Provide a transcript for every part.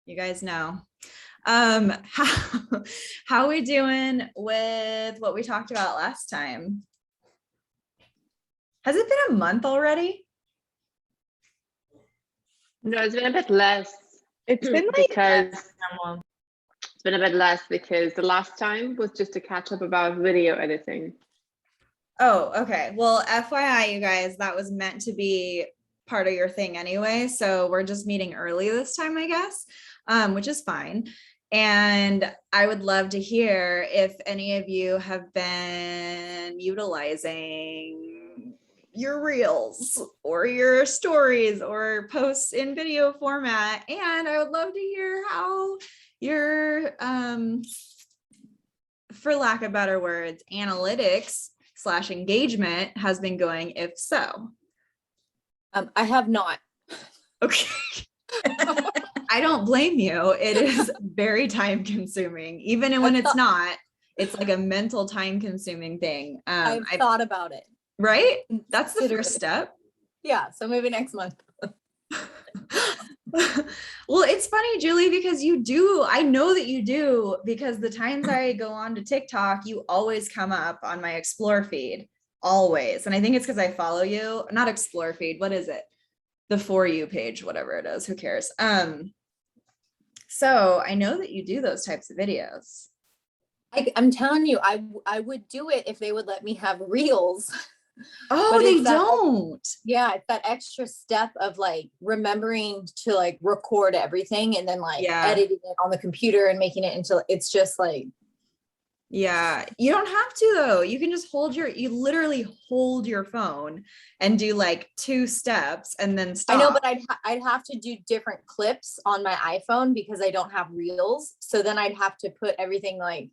You guys know. How we doing with what we talked about last time? Has it been a month already? No, it's been a bit less. It's been like because it's been a bit less because the last time was just to catch up about video editing. Oh, okay. Well, FYI, you guys, that was meant to be part of your thing anyway. So we're just meeting early this time, I guess, which is fine. And I would love to hear if any of you have been utilizing your reels or your stories or posts in video format. And I would love to hear how your, for lack of better words, analytics / engagement has been going, if so. I have not. Okay. I don't blame you. It is very time consuming, even when it's not. It's like a mental time consuming thing. I've thought about it. Right? That's the first step. Yeah. So maybe next month. Well, it's funny, Julie, because I know that you do, because the times I go on to TikTok, you always come up on my explore feed, always. And I think it's because I follow you, not explore feed. What is it? The For You page, whatever it is, who cares? So I know that you do those types of videos. I'm telling you, I would do it if they would let me have reels. Oh, they don't. Yeah, it's that extra step of like remembering to like record everything and then like editing it on the computer and making it into, it's just like. Yeah, you don't have to though. You can just you literally hold your phone and do like 2 steps and then stop. I know, but I'd have to do different clips on my iPhone because I don't have reels. So then I'd have to put everything like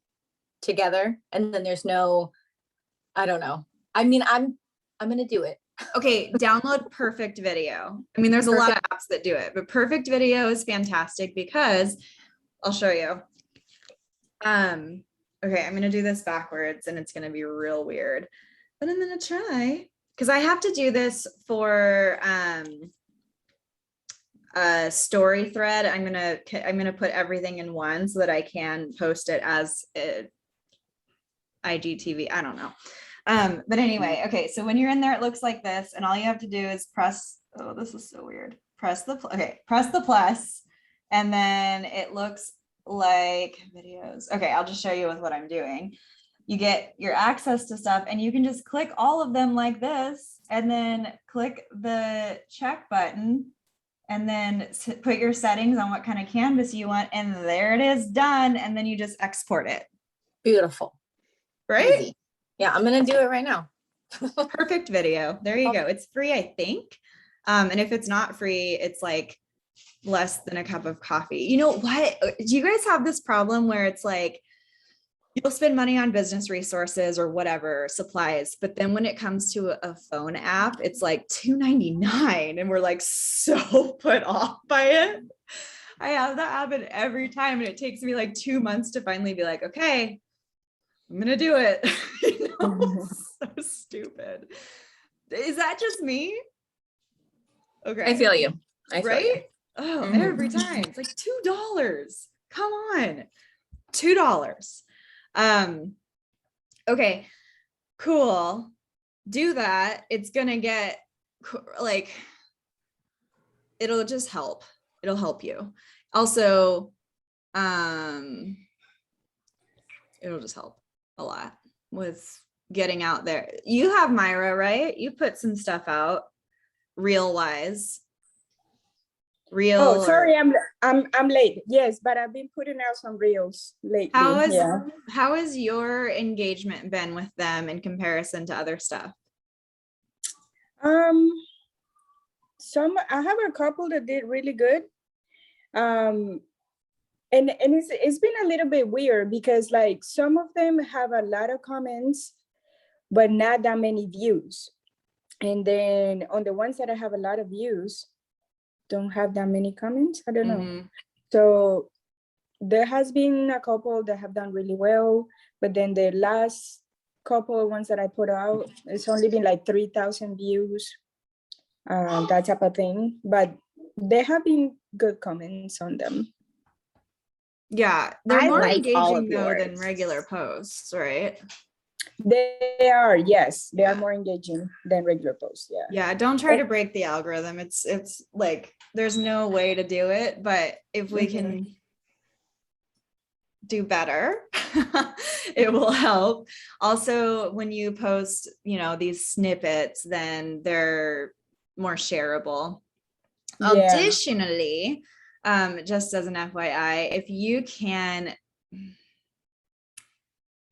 together and then there's no, I don't know. I mean, I'm going to do it. Okay, download Perfect Video. I mean, there's a lot of apps that do it, but Perfect Video is fantastic because I'll show you. Okay, I'm going to do this backwards and it's going to be real weird, but I'm going to try because I have to do this for a story thread. I'm going to put everything in one so that I can post it as IGTV. I don't know. But anyway, okay, so when you're in there, it looks like this, and all you have to do is press, oh, this is so weird. Press the plus, and then it looks like videos. Okay, I'll just show you with what I'm doing. You get your access to stuff, and you can just click all of them like this, and then click the check button, and then put your settings on what kind of canvas you want, and there it is, done, and then you just export it. Beautiful. Right? Easy. Yeah, I'm going to do it right now. Perfect Video. There you go. It's free, I think. And if it's not free, it's like less than a cup of coffee. You know what? Do you guys have this problem where it's like, you'll spend money on business resources or whatever, supplies, but then when it comes to a phone app, it's like $2.99 and we're like so put off by it. I have that happen every time and it takes me like 2 months to finally be like, okay, I'm gonna do it. You know, so stupid. Is that just me? Okay. I feel you. Right? Oh, every time. It's like $2. Come on. $2. Okay, cool. Do that. It's gonna get like, it'll just help. It'll help you. Also, it'll just help a lot with getting out there. You have Myra, right? You put some stuff out reel wise. Real. Oh, sorry, I'm late. Yes, but I've been putting out some reels lately. How has your engagement been with them in comparison to other stuff? I have a couple that did really good. And it's been a little bit weird because like some of them have a lot of comments, but not that many views. And then on the ones that I have a lot of views, don't have that many comments. I don't know. So there has been a couple that have done really well, but then the last couple of ones that I put out, it's only been like 3,000 views, that type of thing. But there have been good comments on them. Yeah, they're I more like all of engaging though than yours. regular posts, right? They are, yes, they Yeah. are more engaging than regular posts. Yeah. Yeah, don't try to break the algorithm. It's like there's no way to do it, but if we can do better, it will help. Also, when you post, these snippets, then they're more shareable. Yeah. Additionally, just as an FYI, if you can,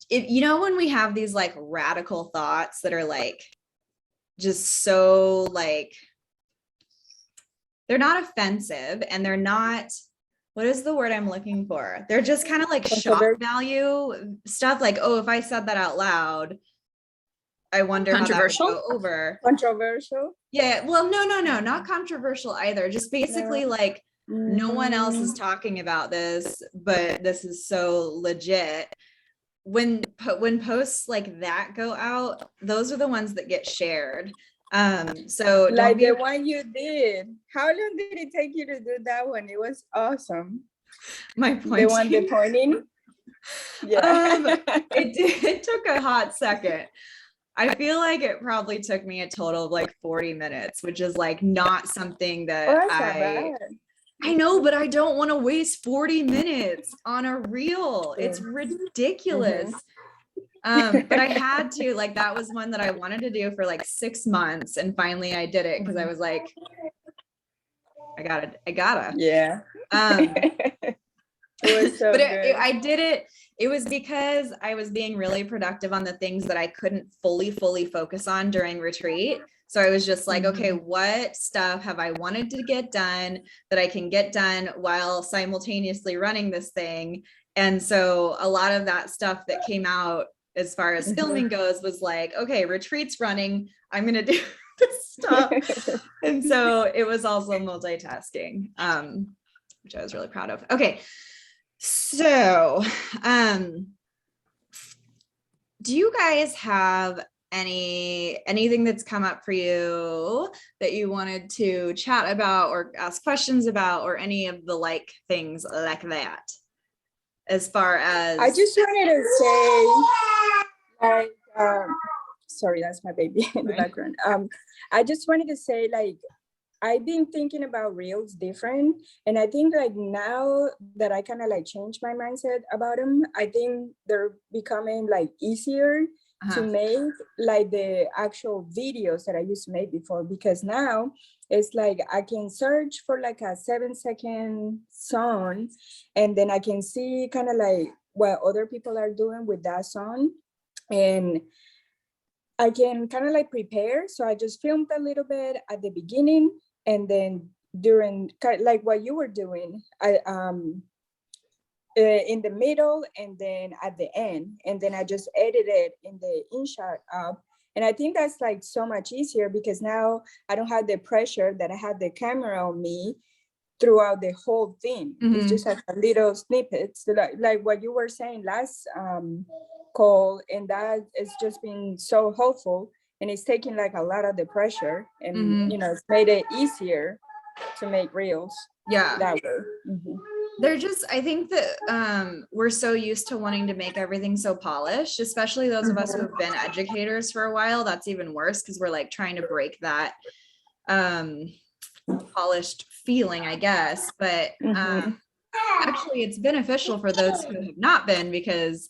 when we have these like radical thoughts that are like just so like they're not offensive and they're not, what is the word I'm looking for? They're just kind of like shock value stuff, like, oh, if I said that out loud, I wonder how that would Controversial? go over. Controversial. Yeah, well, no, not controversial either. Just basically like no one else is talking about this, but this is so legit. When posts like that go out, those are the ones that get shared. So Like the one you did. How long did it take you to do that one? It was awesome. my The one, the pointing. pointing. Yeah. It took a hot second. I feel like it probably took me a total of like 40 minutes, which is like not something that Oh, that's not bad. I know, but I don't want to waste 40 minutes on a reel. It's ridiculous. But I had to, like, that was one that I wanted to do for like 6 months. And finally I did it because I was like, I gotta. Yeah. It was so But good. I did it. It was because I was being really productive on the things that I couldn't fully focus on during retreat. So I was just like, okay, what stuff have I wanted to get done that I can get done while simultaneously running this thing? And so a lot of that stuff that came out as far as filming goes was like, okay, retreat's running. I'm going to do this stuff. And so it was also multitasking, which I was really proud of. Okay. So, do you guys have anything that's come up for you that you wanted to chat about or ask questions about, or any of the like things like that? As far as I just wanted to say, like, sorry, that's my baby in the background. I just wanted to say, like, I've been thinking about reels different. And I think like now that I kind of like changed my mindset about them, I think they're becoming like easier to make, like the actual videos that I used to make before, because now it's like I can search for like a 7-second song and then I can see kind of like what other people are doing with that song. And I can kind of like prepare. So I just filmed a little bit at the beginning, and then during, like what you were doing, I in the middle and then at the end, and then I just edited in the InShot app. And I think that's like so much easier because now I don't have the pressure that I had the camera on me throughout the whole thing. It's just like a little snippets, like what you were saying last call, and that has just been so helpful, and it's taking like a lot of the pressure, and it's made it easier to make reels that way. They're just, I think that we're so used to wanting to make everything so polished, especially those of us who have been educators for a while. That's even worse because we're like trying to break that polished feeling, I guess. But actually it's beneficial for those who have not been, because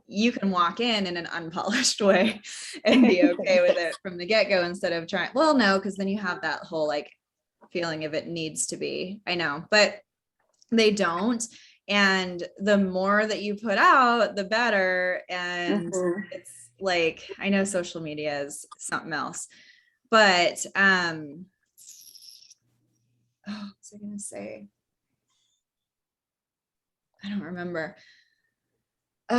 you can walk in an unpolished way and be okay with it from the get-go instead of trying, well, no, because then you have that whole like feeling of it needs to be, I know, but they don't. And the more that you put out, the better. And it's like, I know social media is something else, but what was I gonna say? I don't remember. I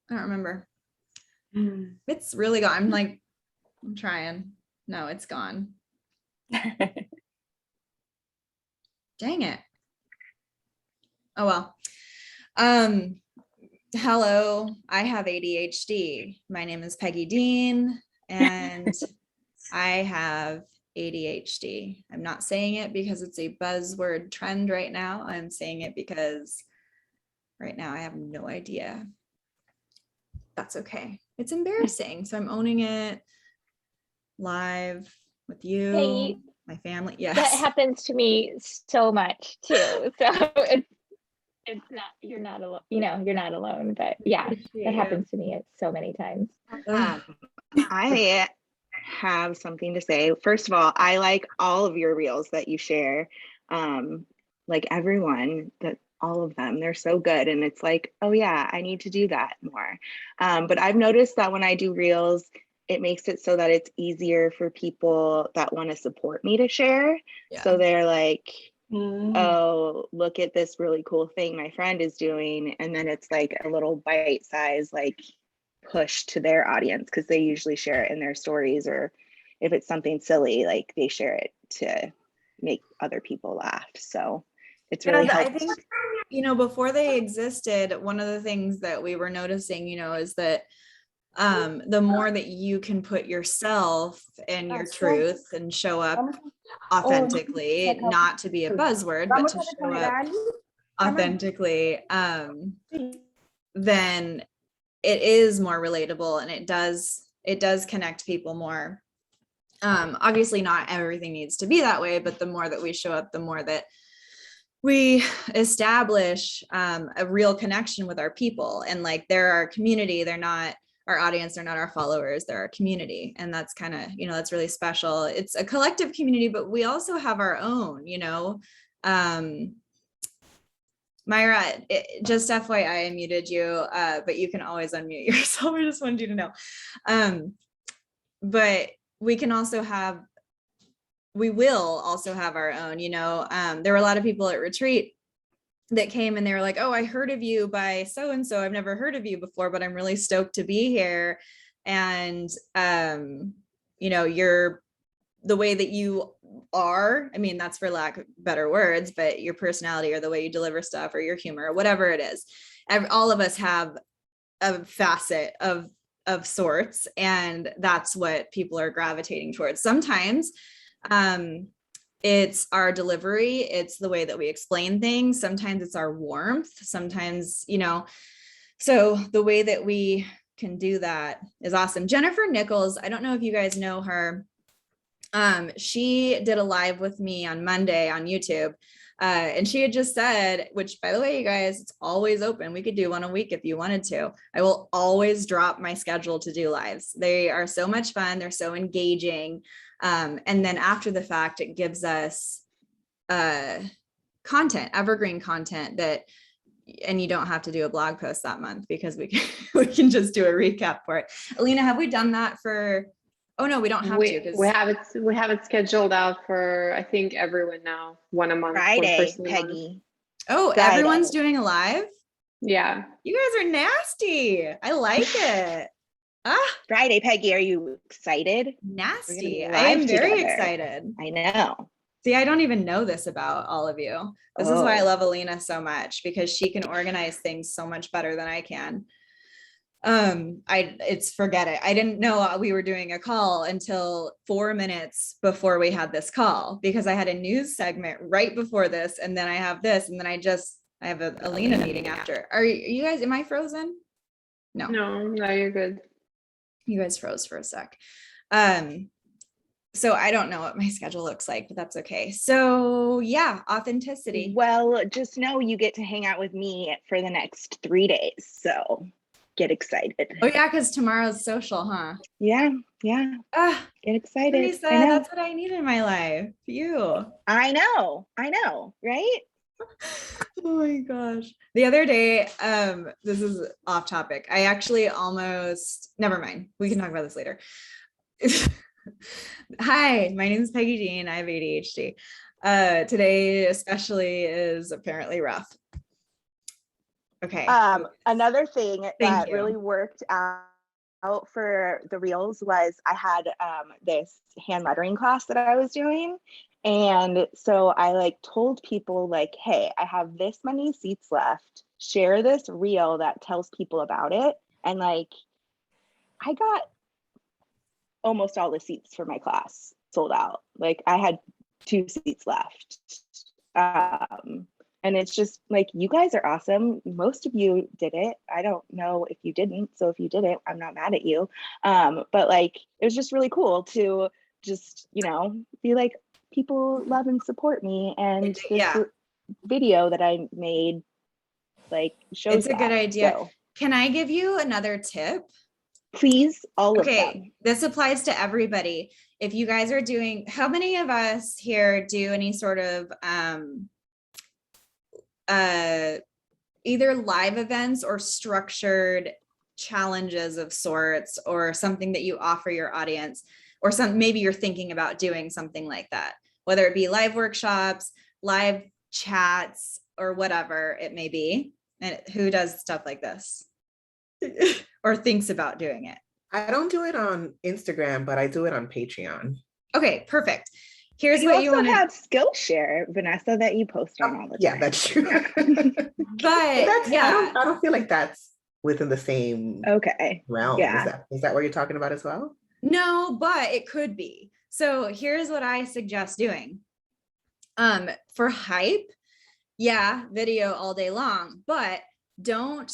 don't remember. It's really gone. I'm trying. No, it's gone. Dang it. Oh well. Hello, I have ADHD. My name is Peggy Dean, and I have ADHD. I'm not saying it because it's a buzzword trend right now. I'm saying it because right now I have no idea. That's okay. It's embarrassing. So I'm owning it live with you, Hey, my family. that Yes. happens to me so much too. So it's not, you're not alone, you're not alone, but yeah, Appreciate that you. happens to me so many times. Ugh. I have something to say. First of all, I like all of your reels that you share. Like everyone, that all of them, they're so good. And it's like, oh yeah, I need to do that more. But I've noticed that when I do reels, it makes it so that it's easier for people that want to support me to share. Yeah. So they're like, Mm. oh, look at this really cool thing my friend is doing. And then it's like a little bite size, like push to their audience, because they usually share it in their stories, or if it's something silly, like they share it to make other people laugh. So it's really I helped. think, before they existed, one of the things that we were noticing, is that the more that you can put yourself and your truth and show up authentically, not to be a buzzword, but to show up authentically, then it is more relatable, and it does connect people more. Obviously not everything needs to be that way, but the more that we show up, the more that we establish a real connection with our people, and like they're our community, they're not our audience, they're not our followers, they're our community. And that's kind of, that's really special. It's a collective community, but we also have our own, Myra, just FYI, I muted you, but you can always unmute yourself. I just wanted you to know. But we will also have our own, there were a lot of people at retreat that came and they were like, oh, I heard of you by so-and-so. I've never heard of you before, but I'm really stoked to be here. And, you're the way that you are, I mean, that's for lack of better words, but your personality or the way you deliver stuff or your humor or whatever it is, all of us have a facet of sorts, and that's what people are gravitating towards. Sometimes it's our delivery, it's the way that we explain things, sometimes it's our warmth, sometimes, so the way that we can do that is awesome. Jennifer Nichols, I don't know if you guys know her. She did a live with me on Monday on YouTube. And she had just said, which by the way, you guys, it's always open. We could do one a week if you wanted to. I will always drop my schedule to do lives. They are so much fun. They're so engaging. And then after the fact, it gives us content, evergreen content that, and you don't have to do a blog post that month because we can just do a recap for it. Alina, have we done that for? Oh no, we don't have to. We have it scheduled out for, I think, everyone now, one a month. Friday, Peggy. Oh, Friday. Everyone's doing a live? Yeah. You guys are nasty. I like it. Friday, Peggy, are you excited? Nasty. I am very excited. I know. See, I don't even know this about all of you. This is why I love Alina so much, because she can organize things so much better than I can. Forget it. I didn't know we were doing a call until 4 minutes before we had this call, because I had a news segment right before this, and then I have this, and then I have a Alina meeting after. Are you guys, am I frozen? No, you're good. You guys froze for a sec. So I don't know what my schedule looks like, but that's okay. So yeah, authenticity. Well, just know you get to hang out with me for the next 3 days. So get excited. Oh yeah, because tomorrow's social, huh? Yeah. Get excited. Lisa, that's what I need in my life. You. I know, right? Oh my gosh. The other day, this is off topic. I actually never mind. We can talk about this later. Hi, my name is Peggy Jean. I have ADHD. Today especially is apparently rough. Okay. Another thing that really worked out for the reels was I had this hand lettering class that I was doing. And so I told people hey, I have this many seats left. Share this reel that tells people about it. And I got almost all the seats for my class sold out. Like I had 2 seats left. And it's just like, you guys are awesome. Most of you did it. I don't know if you didn't. So if you did it, I'm not mad at you. But like, it was just really cool to just, you know, be like, people love and support me. And this Yeah. video that I made, like, shows It's a good that. idea. So Can I give you another tip? please, all of Okay, them. this applies to everybody. If you guys are doing, how many of us here do any sort of either live events or structured challenges of sorts, or something that you offer your audience, or maybe you're thinking about doing something like that, whether it be live workshops, live chats, or whatever it may be. And who does stuff like this or thinks about doing it? I don't do it on Instagram, but I do it on Patreon. Okay, perfect. Here's You what also you want to have Skillshare, Vanessa, that you post on all the time. Yeah, that's true. but I yeah, don't feel like that's within the same Okay. realm. Yeah. Is that what you're talking about as well? no, but it could be. So here's what I suggest doing. For hype, yeah, video all day long, but don't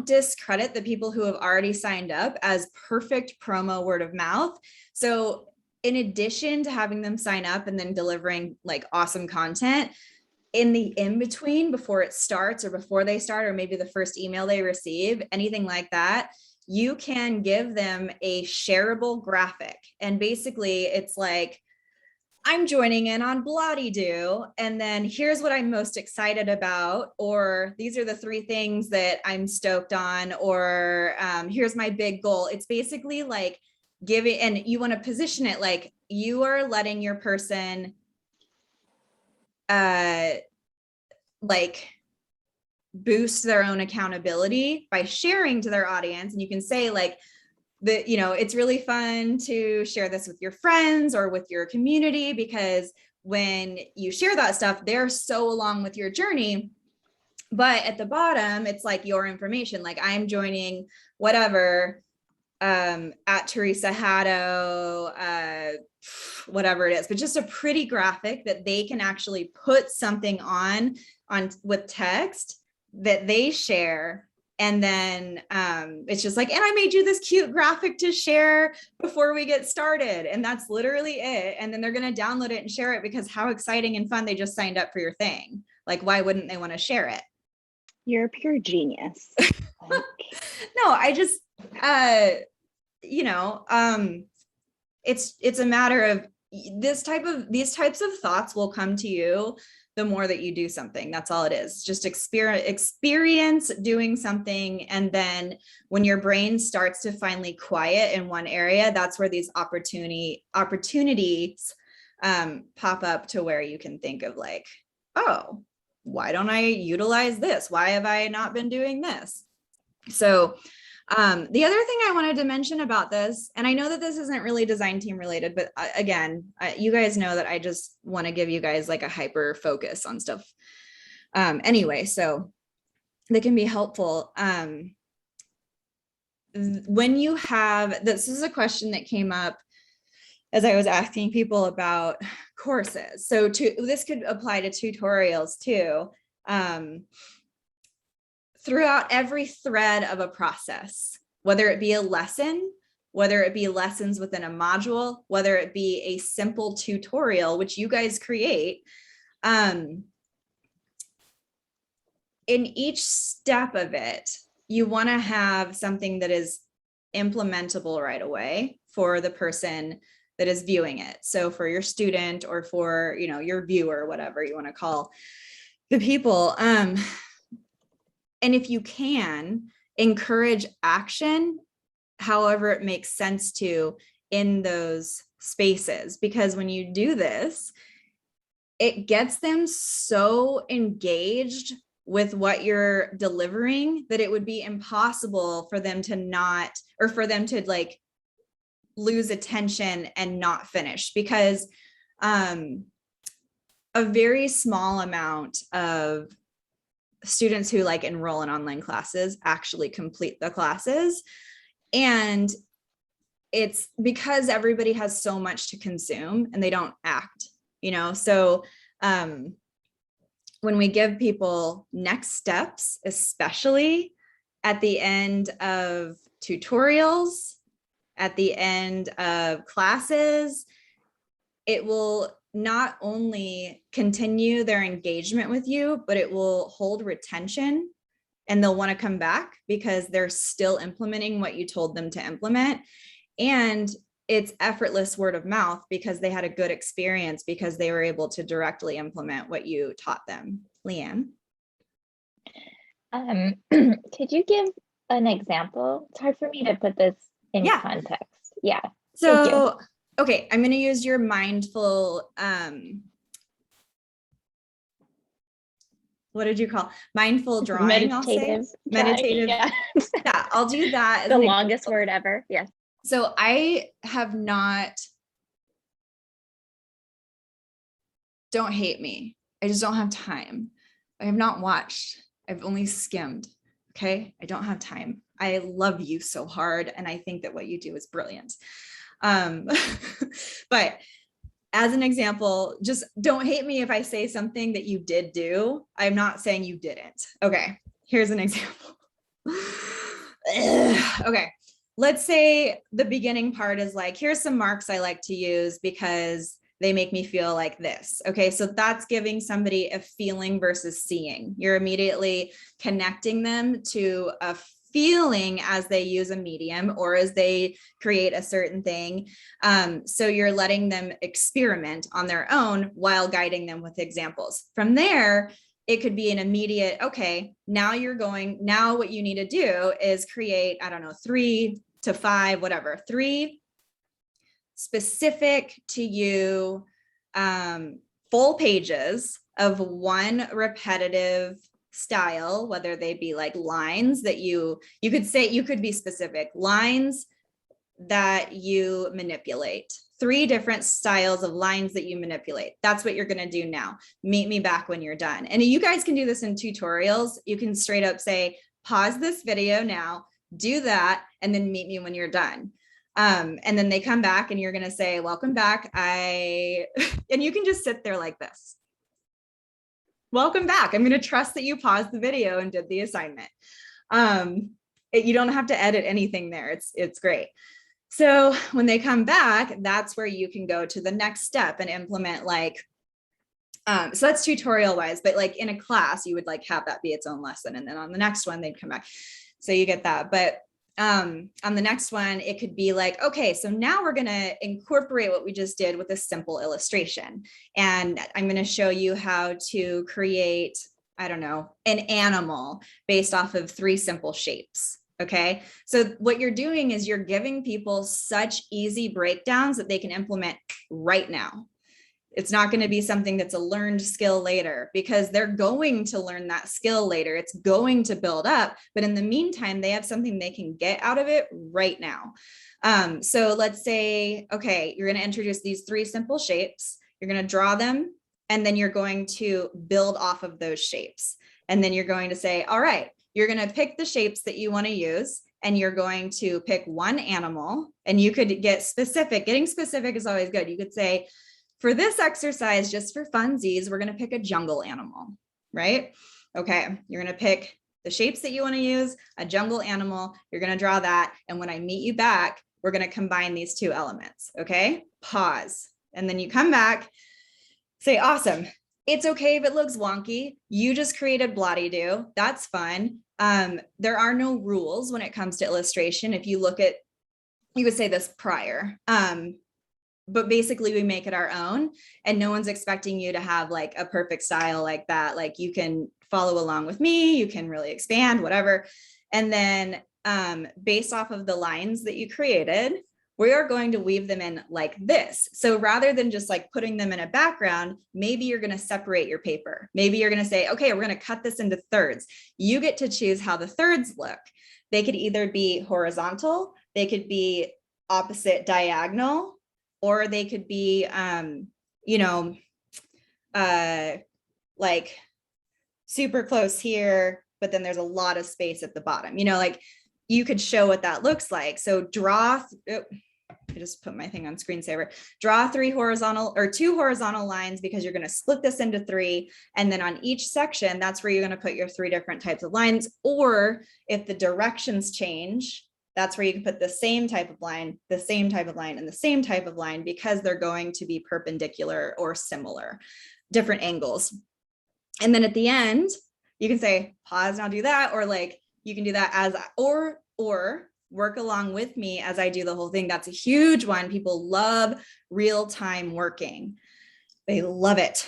discredit the people who have already signed up as perfect promo word of mouth. So in addition to having them sign up and then delivering like awesome content, in the in-between, before it starts or before they start, or maybe the first email they receive, anything like that, you can give them a shareable graphic. And basically it's like, I'm joining in on Bloody-Doo, and then here's what I'm most excited about, or these are the 3 things that I'm stoked on, or here's my big goal. It's basically like giving, and you want to position it like you are letting your person like boost their own accountability by sharing to their audience. And you can say like, you know, it's really fun to share this with your friends or with your community, because when you share that stuff, they're so along with your journey. But at the bottom, it's like your information, like I'm joining whatever at Teresa Haddo, whatever it is, but just a pretty graphic that they can actually put something on with text that they share. And then it's just like, and I made you this cute graphic to share before we get started. And that's literally it. And then they're going to download it and share it, because how exciting and fun, they just signed up for your thing. Like, why wouldn't they want to share it? You're a pure genius. No, I just, you know, it's a matter of these types of thoughts will come to you the more that you do something. That's all it is. Just experience doing something. And then when your brain starts to finally quiet in one area, that's where these opportunities pop up, to where you can think of like, oh, why don't I utilize this? Why have I not been doing this? So the other thing I wanted to mention about this, and I know that this isn't really design team related, but again, you guys know that I just want to give you guys like a hyper focus on stuff anyway, so that can be helpful. When you have, this is a question that came up as I was asking people about courses. So this could apply to tutorials too. Throughout every thread of a process, whether it be a lesson, whether it be lessons within a module, whether it be a simple tutorial, which you guys create, in each step of it, you want to have something that is implementable right away for the person that is viewing it. So for your student, or for, you know, your viewer, whatever you want to call the people. And if you can, encourage action, however it makes sense to, in those spaces. Because when you do this, it gets them so engaged with what you're delivering that it would be impossible for them to not, or for them to like lose attention and not finish. Because a very small amount of students who like enroll in online classes actually complete the classes. And it's because everybody has so much to consume and they don't act, so when we give people next steps, especially at the end of tutorials, at the end of classes, it will not only continue their engagement with you, but it will hold retention, and they'll want to come back because they're still implementing what you told them to implement. And it's effortless word of mouth because they had a good experience because they were able to directly implement what you taught them. Leanne? Could you give an example? It's hard for me to put this in context. Yeah. So, okay, I'm going to use your mindful, what did you call mindful drawing? Meditative. Yeah. Yeah, I'll do that. The longest word ever. Yes. So I have not, don't hate me. I just don't have time. I have not watched. I've only skimmed. Okay. I don't have time. I love you so hard. And I think that what you do is brilliant. But as an example, just don't hate me if I say something that you did do. I'm not saying you didn't. Okay. Here's an example. Okay. Let's say the beginning part is like, here's some marks I like to use because they make me feel like this. Okay, so that's giving somebody a feeling versus seeing. You're immediately connecting them to a feeling as they use a medium or as they create a certain thing. So you're letting them experiment on their own while guiding them with examples. From there, it could be an immediate, okay, now what you need to do is create, I don't know, 3 to 5, whatever, 3 specific to you full pages of one repetitive style, whether they be like lines that you could be specific, lines that you manipulate. 3 different styles of lines that you manipulate. That's what you're going to do now. Meet me back when you're done. And you guys can do this in tutorials. You can straight up say, pause this video now, do that, and then meet me when you're done. And then they come back and you're going to say, welcome back. And you can just sit there like this. Welcome back. I'm going to trust that you paused the video and did the assignment. You don't have to edit anything there. It's great. So when they come back, that's where you can go to the next step and implement like, so that's tutorial wise, but like in a class, you would like have that be its own lesson. And then on the next one, they'd come back. So you get that. But on the next one, it could be like, okay, so now we're going to incorporate what we just did with a simple illustration. And I'm going to show you how to create, I don't know, an animal based off of 3 simple shapes. Okay. So what you're doing is you're giving people such easy breakdowns that they can implement right now. It's not going to be something that's a learned skill later because they're going to learn that skill later. It's going to build up, but in the meantime, they have something they can get out of it right now. So let's say, okay, you're going to introduce these 3 simple shapes. You're going to draw them, and then you're going to build off of those shapes. And then you're going to say, all right, you're going to pick the shapes that you want to use, and you're going to pick one animal, and you could get specific. Getting specific is always good. You could say, for this exercise, just for funsies, we're going to pick a jungle animal, right? Okay, you're going to pick the shapes that you want to use, a jungle animal, you're going to draw that. And when I meet you back, we're going to combine these 2 elements, okay? Pause. And then you come back, say, awesome. It's okay if it looks wonky. You just created Bloody-Do. That's fun. There are no rules when it comes to illustration. If you look at, you would say this prior, but basically we make it our own, and no one's expecting you to have like a perfect style like that. Like you can follow along with me, you can really expand, whatever. And then based off of the lines that you created, we are going to weave them in like this. So rather than just like putting them in a background, maybe you're going to separate your paper. Maybe you're going to say, okay, we're going to cut this into thirds. You get to choose how the thirds look. They could either be horizontal, they could be opposite diagonal, or they could be, like super close here, but then there's a lot of space at the bottom, like you could show what that looks like. So I just put my thing on screensaver. Draw 2 horizontal lines because you're going to split this into 3. And then on each section, that's where you're going to put your 3 different types of lines. Or if the directions change, that's where you can put the same type of line, the same type of line, and the same type of line, because they're going to be perpendicular or similar, different angles. And then at the end, you can say, pause, now do that. Or like, you can do that as, or work along with me as I do the whole thing. That's a huge one. People love real-time working. They love it.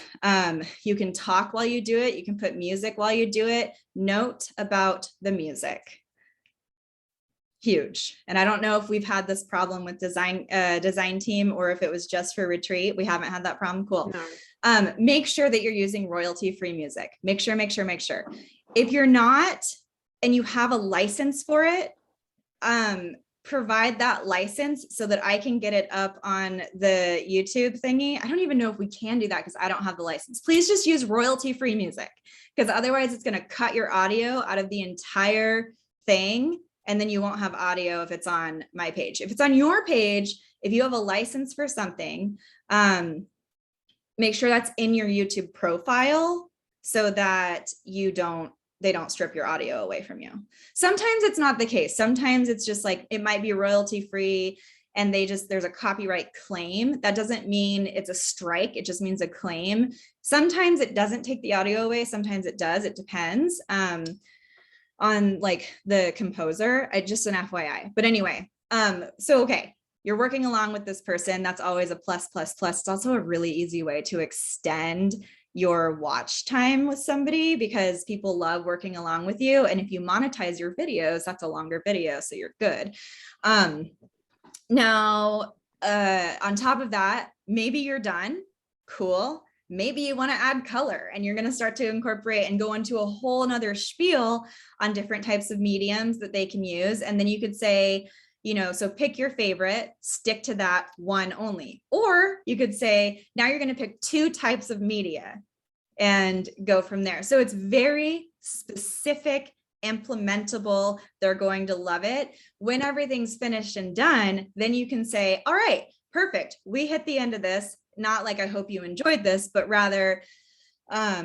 You can talk while you do it. You can put music while you do it. Note about the music. Huge. And I don't know if we've had this problem with design team, or if it was just for retreat. We haven't had that problem. Cool. No. Make sure that you're using royalty-free music. Make sure. If you're not, and you have a license for it, provide that license so that I can get it up on the YouTube thingy. I don't even know if we can do that because I don't have the license. Please just use royalty-free music, because otherwise it's going to cut your audio out of the entire thing. And then you won't have audio if it's on my page. If it's on your page, if you have a license for something, make sure that's in your YouTube profile so that they don't strip your audio away from you. Sometimes it's not the case. Sometimes it's just like, it might be royalty free and there's a copyright claim. That doesn't mean it's a strike. It just means a claim. Sometimes it doesn't take the audio away. Sometimes it does. It depends on like the composer. Just an FYI. But anyway, so, okay. You're working along with this person. That's always a plus. It's also a really easy way to extend your watch time with somebody, because people love working along with you. And if you monetize your videos, that's a longer video, so you're good. Now, on top of that, maybe you're done. Cool. Maybe you want to add color, and you're going to start to incorporate and go into a whole nother spiel on different types of mediums that they can use. And then you could say, so pick your favorite, stick to that one only. Or you could say, now you're going to pick 2 types of media and go from there. So it's very specific, implementable. They're going to love it. When everything's finished and done, then you can say, all right, perfect. We hit the end of this. Not like, I hope you enjoyed this, but rather, now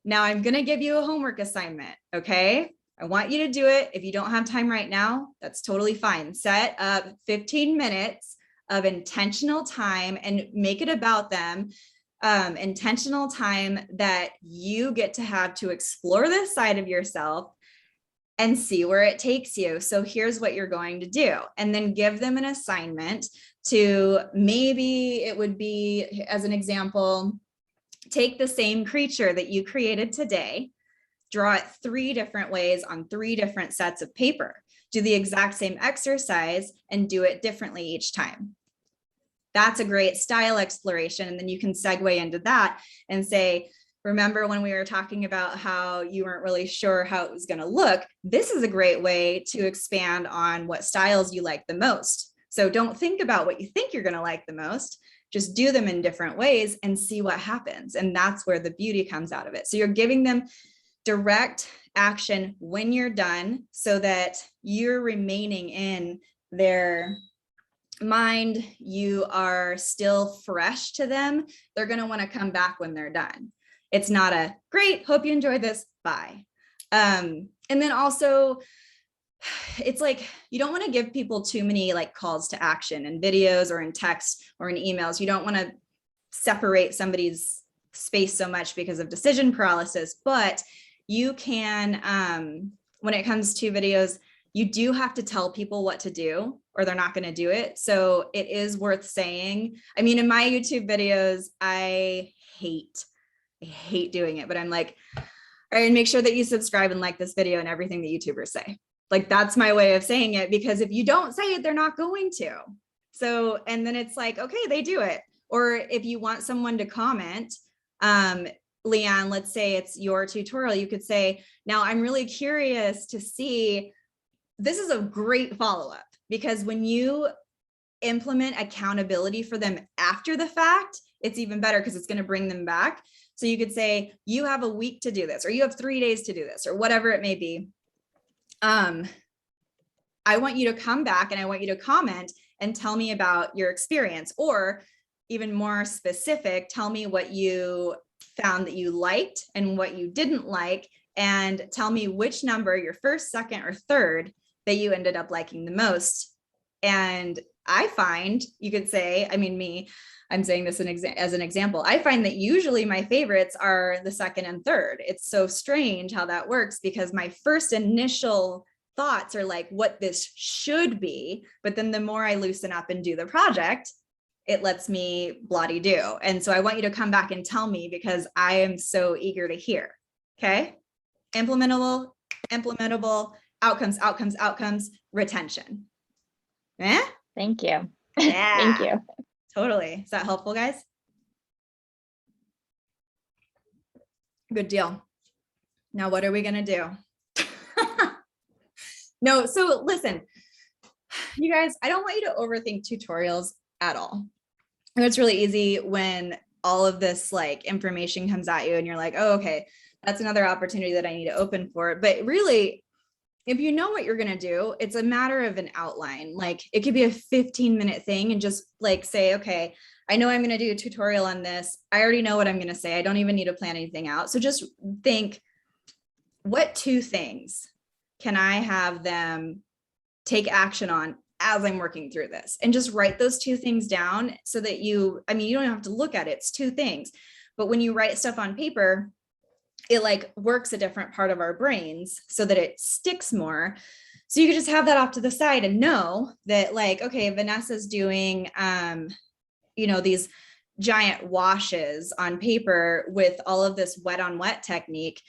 I'm going to give you a homework assignment. Okay. I want you to do it. If you don't have time right now, that's totally fine. Set up 15 minutes of intentional time and make it about them. Intentional time that you get to have to explore this side of yourself and see where it takes you. So here's what you're going to do. And then give them an assignment to, maybe it would be, as an example, take the same creature that you created today, draw it 3 different ways on 3 different sets of paper, do the exact same exercise and do it differently each time. That's a great style exploration. And then you can segue into that and say, remember when we were talking about how you weren't really sure how it was going to look? This is a great way to expand on what styles you like the most. So don't think about what you think you're going to like the most. Just do them in different ways and see what happens. And that's where the beauty comes out of it. So you're giving them direct action when you're done, so that you're remaining in their mind. You are still fresh to them. They're going to want to come back when they're done. It's not a great, hope you enjoyed this, bye. And then also, it's like, you don't want to give people too many like calls to action in videos or in text or in emails. You don't want to separate somebody's space so much because of decision paralysis, but you can, when it comes to videos, you do have to tell people what to do or they're not going to do it. So it is worth saying. I mean, in my YouTube videos, I hate doing it, but I'm like, all right, make sure that you subscribe and like this video and everything that YouTubers say. Like, that's my way of saying it, because if you don't say it, they're not going to. So, and then it's like, okay, they do it. Or if you want someone to comment, Leanne, let's say it's your tutorial, you could say, now I'm really curious to see, this is a great follow-up, because when you implement accountability for them after the fact, it's even better because it's going to bring them back. So you could say, you have a week to do this, or you have 3 days to do this, or whatever it may be. I want you to come back and I want you to comment and tell me about your experience, or even more specific, tell me what you found that you liked and what you didn't like, and tell me which number, your first, second, or third, that you ended up liking the most. And I find, you could say, I mean, I'm saying this as an example, I find that usually my favorites are the second and third. It's so strange how that works, because my first initial thoughts are like what this should be, but then the more I loosen up and do the project, it lets me bloody-do. And so I want you to come back and tell me, because I am so eager to hear. Okay. Implementable, outcomes, retention. Yeah. Thank you. Yeah. Thank you. Totally. Is that helpful, guys? Good deal. Now, what are we going to do? No, so listen, you guys, I don't want you to overthink tutorials at all. And it's really easy when all of this like information comes at you and you're like, oh, okay, that's another opportunity that I need to open for it. But really, if you know what you're going to do, it's a matter of an outline. Like it could be a 15-minute thing, and just like say, okay, I know I'm going to do a tutorial on this. I already know what I'm going to say. I don't even need to plan anything out. So just think, what 2 things can I have them take action on as I'm working through this? And just write those 2 things down so that you don't have to look at it. It's 2 things. But when you write stuff on paper, it like works a different part of our brains so that it sticks more. So you can just have that off to the side and know that like, okay, Vanessa's doing, these giant washes on paper with all of this wet on wet technique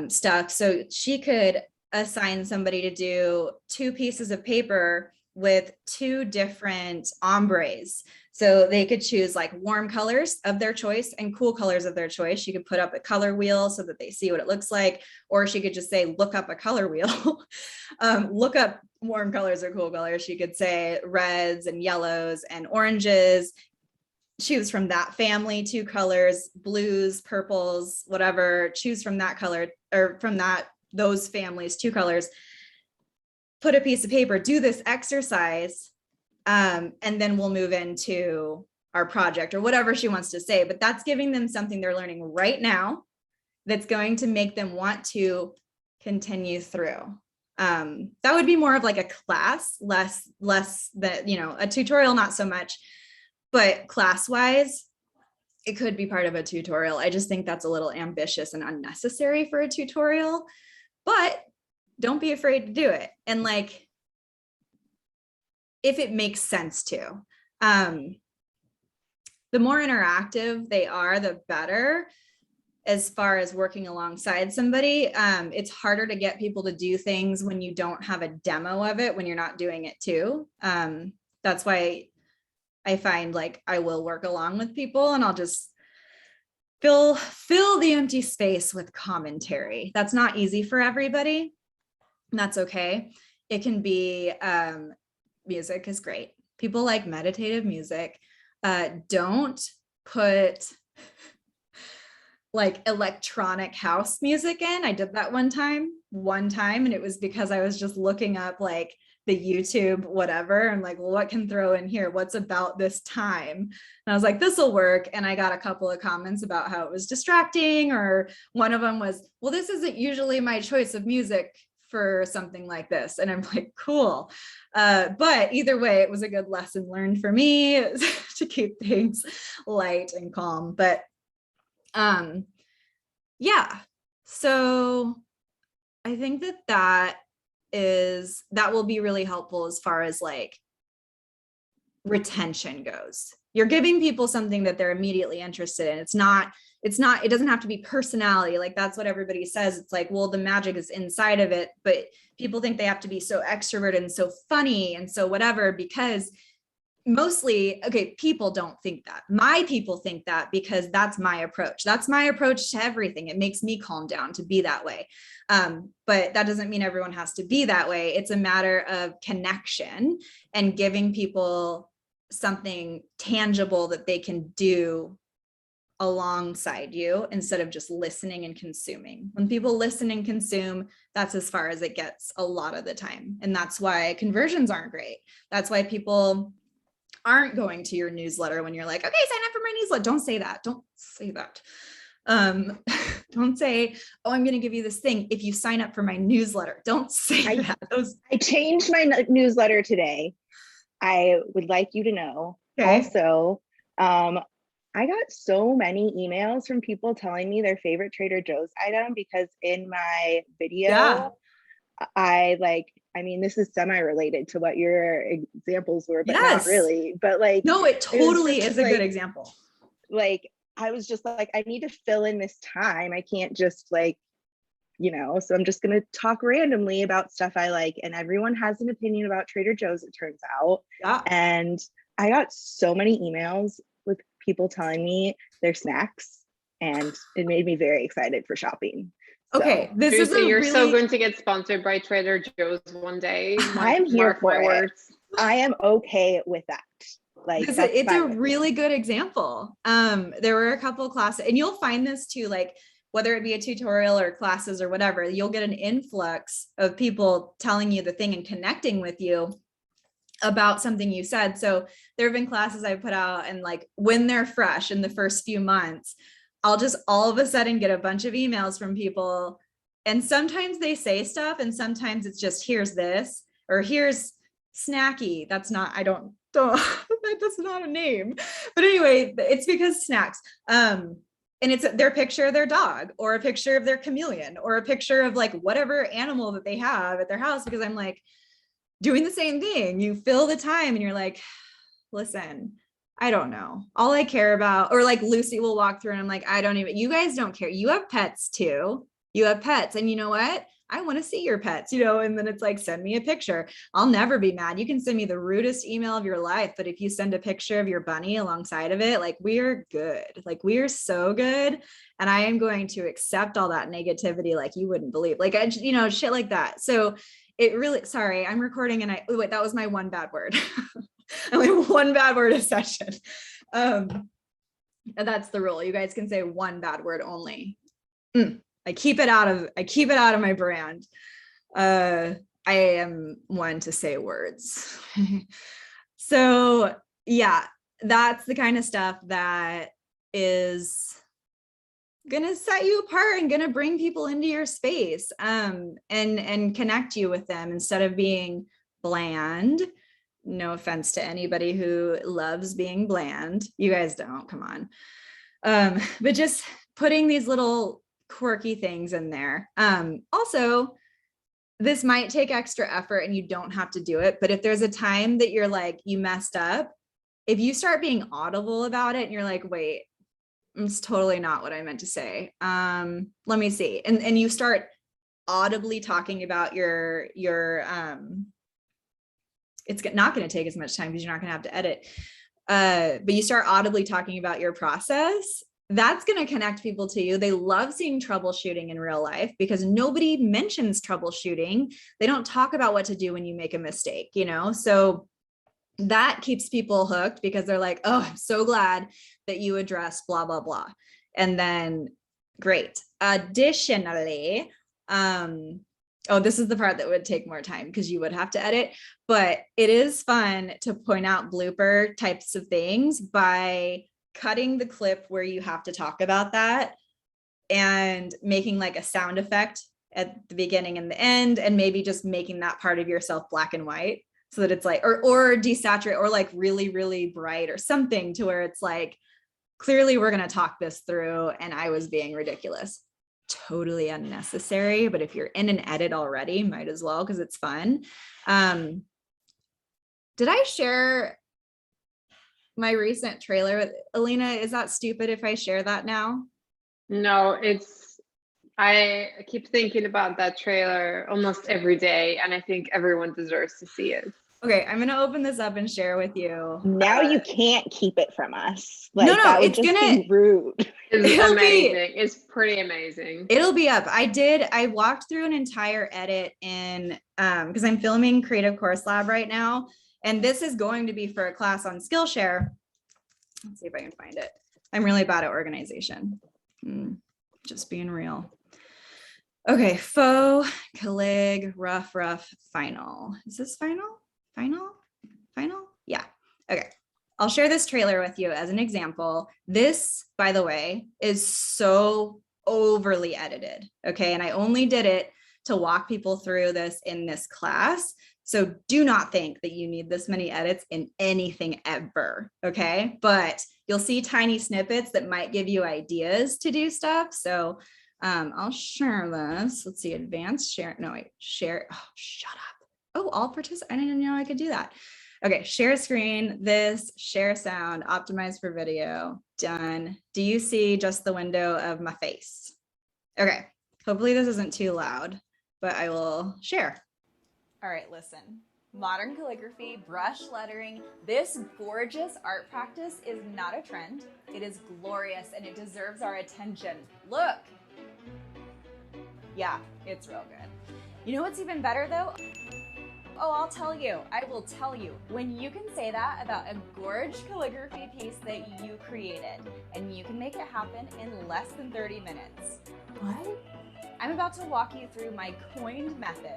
stuff. So she could assign somebody to do 2 pieces of paper with 2 different ombres. So they could choose like warm colors of their choice and cool colors of their choice. She could put up a color wheel so that they see what it looks like, or she could just say, look up a color wheel, look up warm colors or cool colors. She could say reds and yellows and oranges. Choose from that family 2 colors, blues, purples, whatever, choose from that color or from those families 2 colors, put a piece of paper, do this exercise, and then we'll move into our project or whatever she wants to say. But that's giving them something they're learning right now that's going to make them want to continue through. That would be more of like a class, less that, a tutorial, not so much, but class-wise, it could be part of a tutorial. I just think that's a little ambitious and unnecessary for a tutorial, but don't be afraid to do it. And like, if it makes sense to, the more interactive they are, the better as far as working alongside somebody. It's harder to get people to do things when you don't have a demo of it, when you're not doing it too. That's why I find like I will work along with people and I'll just fill the empty space with commentary. That's not easy for everybody. And that's okay. It can be, music is great. People like meditative music. Don't put like electronic house music in. I did that one time, and it was because I was just looking up like the YouTube, whatever. I'm like, well, what can throw in here? What's about this time? And I was like, this will work. And I got a couple of comments about how it was distracting, or one of them was, well, this isn't usually my choice of music for something like this. And I'm like, cool. But either way, it was a good lesson learned for me to keep things light and calm. But yeah, so I think that will be really helpful as far as like retention goes. You're giving people something that they're immediately interested in. It doesn't have to be personality. Like that's what everybody says. It's like, well, the magic is inside of it, but people think they have to be so extroverted and so funny and so whatever, because mostly, okay, people don't think that. My people think that because that's my approach. That's my approach to everything. It makes me calm down to be that way. But that doesn't mean everyone has to be that way. It's a matter of connection and giving people something tangible that they can do alongside you instead of just listening and consuming. When people listen and consume, that's as far as it gets a lot of the time. And that's why conversions aren't great. That's why people aren't going to your newsletter when you're like, okay, sign up for my newsletter. Don't say that. Don't say that. Don't say, oh, I'm going to give you this thing if you sign up for my newsletter. Don't say that. I changed my newsletter today. I would like you to know. Okay. Also, I got so many emails from people telling me their favorite Trader Joe's item because in my video, Yeah. I mean, this is semi-related to what your examples were, but Yes. not really. But like, No, it totally just is a good like- example. like, I was just like, I need to fill in this time. I can't just like, so I'm just going to talk randomly about stuff I like. And everyone has an opinion about Trader Joe's, it turns out. Yeah. And I got so many emails with people telling me their snacks, and it made me very excited for shopping. So, Okay, this is Seriously, a you're really, so going to get sponsored by Trader Joe's one day. I'm here Mark for my it. words. I am okay with that. Like, that's it's fine a with me. really good example. There were a couple classes, and you'll find this too, like whether it be a tutorial or classes or whatever, you'll get an influx of people telling you the thing and connecting with you about something you said. So there have been classes I put out, and like when they're fresh in the first few months, I'll just all of a sudden get a bunch of emails from people. And sometimes they say stuff, and sometimes it's just, here's this, or here's snacky. That's not, that's not a name. But anyway, it's because snacks. And it's their picture of their dog, or a picture of their chameleon, or a picture of like whatever animal that they have at their house, because I'm like doing the same thing. You fill the time and you're like, listen, I don't know. All I care about, or like Lucy will walk through and I'm like, you guys don't care. You have pets too. You have pets. And you know what? I want to see your pets, and then it's like, send me a picture. I'll never be mad. You can send me the rudest email of your life, but if you send a picture of your bunny alongside of it, like we're good. Like we're so good. And I am going to accept all that negativity like you wouldn't believe. Like, shit like that. So it really, sorry, I'm recording and wait, that was my one bad word. Only one bad word a session. And that's the rule. You guys can say one bad word only. I keep it out of my brand. I am one to say words. So yeah, that's the kind of stuff that is gonna set you apart and gonna bring people into your space, and connect you with them instead of being bland. No offense to anybody who loves being bland. You guys don't, come on. But just putting these little quirky things in there. Also, this might take extra effort and you don't have to do it, but if there's a time that you're like, you messed up, if you start being audible about it and you're like, wait, it's totally not what I meant to say. Let me see. And you start audibly talking about your it's not going to take as much time because you're not going to have to edit. But you start audibly talking about your process, that's going to connect people to you. They love seeing troubleshooting in real life because nobody mentions troubleshooting. They don't talk about what to do when you make a mistake, so that keeps people hooked because they're like, oh, I'm so glad that you addressed blah, blah, blah. And then great. Additionally, this is the part that would take more time because you would have to edit, but it is fun to point out blooper types of things by cutting the clip where you have to talk about that and making like a sound effect at the beginning and the end, and maybe just making that part of yourself black and white so that it's like, or desaturate, or like really, really bright or something to where it's like, clearly we're going to talk this through and I was being ridiculous. Totally unnecessary, but if you're in an edit already, might as well because it's fun. Did I share my recent trailer with Alina? Is that stupid if I share that now? No, I keep thinking about that trailer almost every day, and I think everyone deserves to see it. Okay, I'm gonna open this up and share with you. Now you can't keep it from us. No, that would it's just gonna be rude. It's It'll be- amazing. It's pretty amazing. It'll be up. I walked through an entire edit in because I'm filming Creative Course Lab right now, and this is going to be for a class on Skillshare. Let's see if I can find it. I'm really bad at organization. Just being real. Okay, faux, calig, rough, final. Is this final? Final? Yeah, okay. I'll share this trailer with you as an example. This, by the way, is so overly edited, okay? And I only did it to walk people through this in this class. So do not think that you need this many edits in anything ever, okay? But you'll see tiny snippets that might give you ideas to do stuff. So I'll share this. Let's see, advanced share. No, wait, share. Oh, shut up. Oh, all participants. I didn't know I could do that. Okay, share screen, this, share sound, optimize for video, done. Do you see just the window of my face? Okay, hopefully this isn't too loud, but I will share. All right, listen. Modern calligraphy, brush lettering, this gorgeous art practice is not a trend. It is glorious and it deserves our attention. Look. Yeah, it's real good. You know what's even better though? Oh, I'll tell you. I will tell you. When you can say that about a gorgeous calligraphy piece that you created, and you can make it happen in less than 30 minutes. What? I'm about to walk you through my coined method.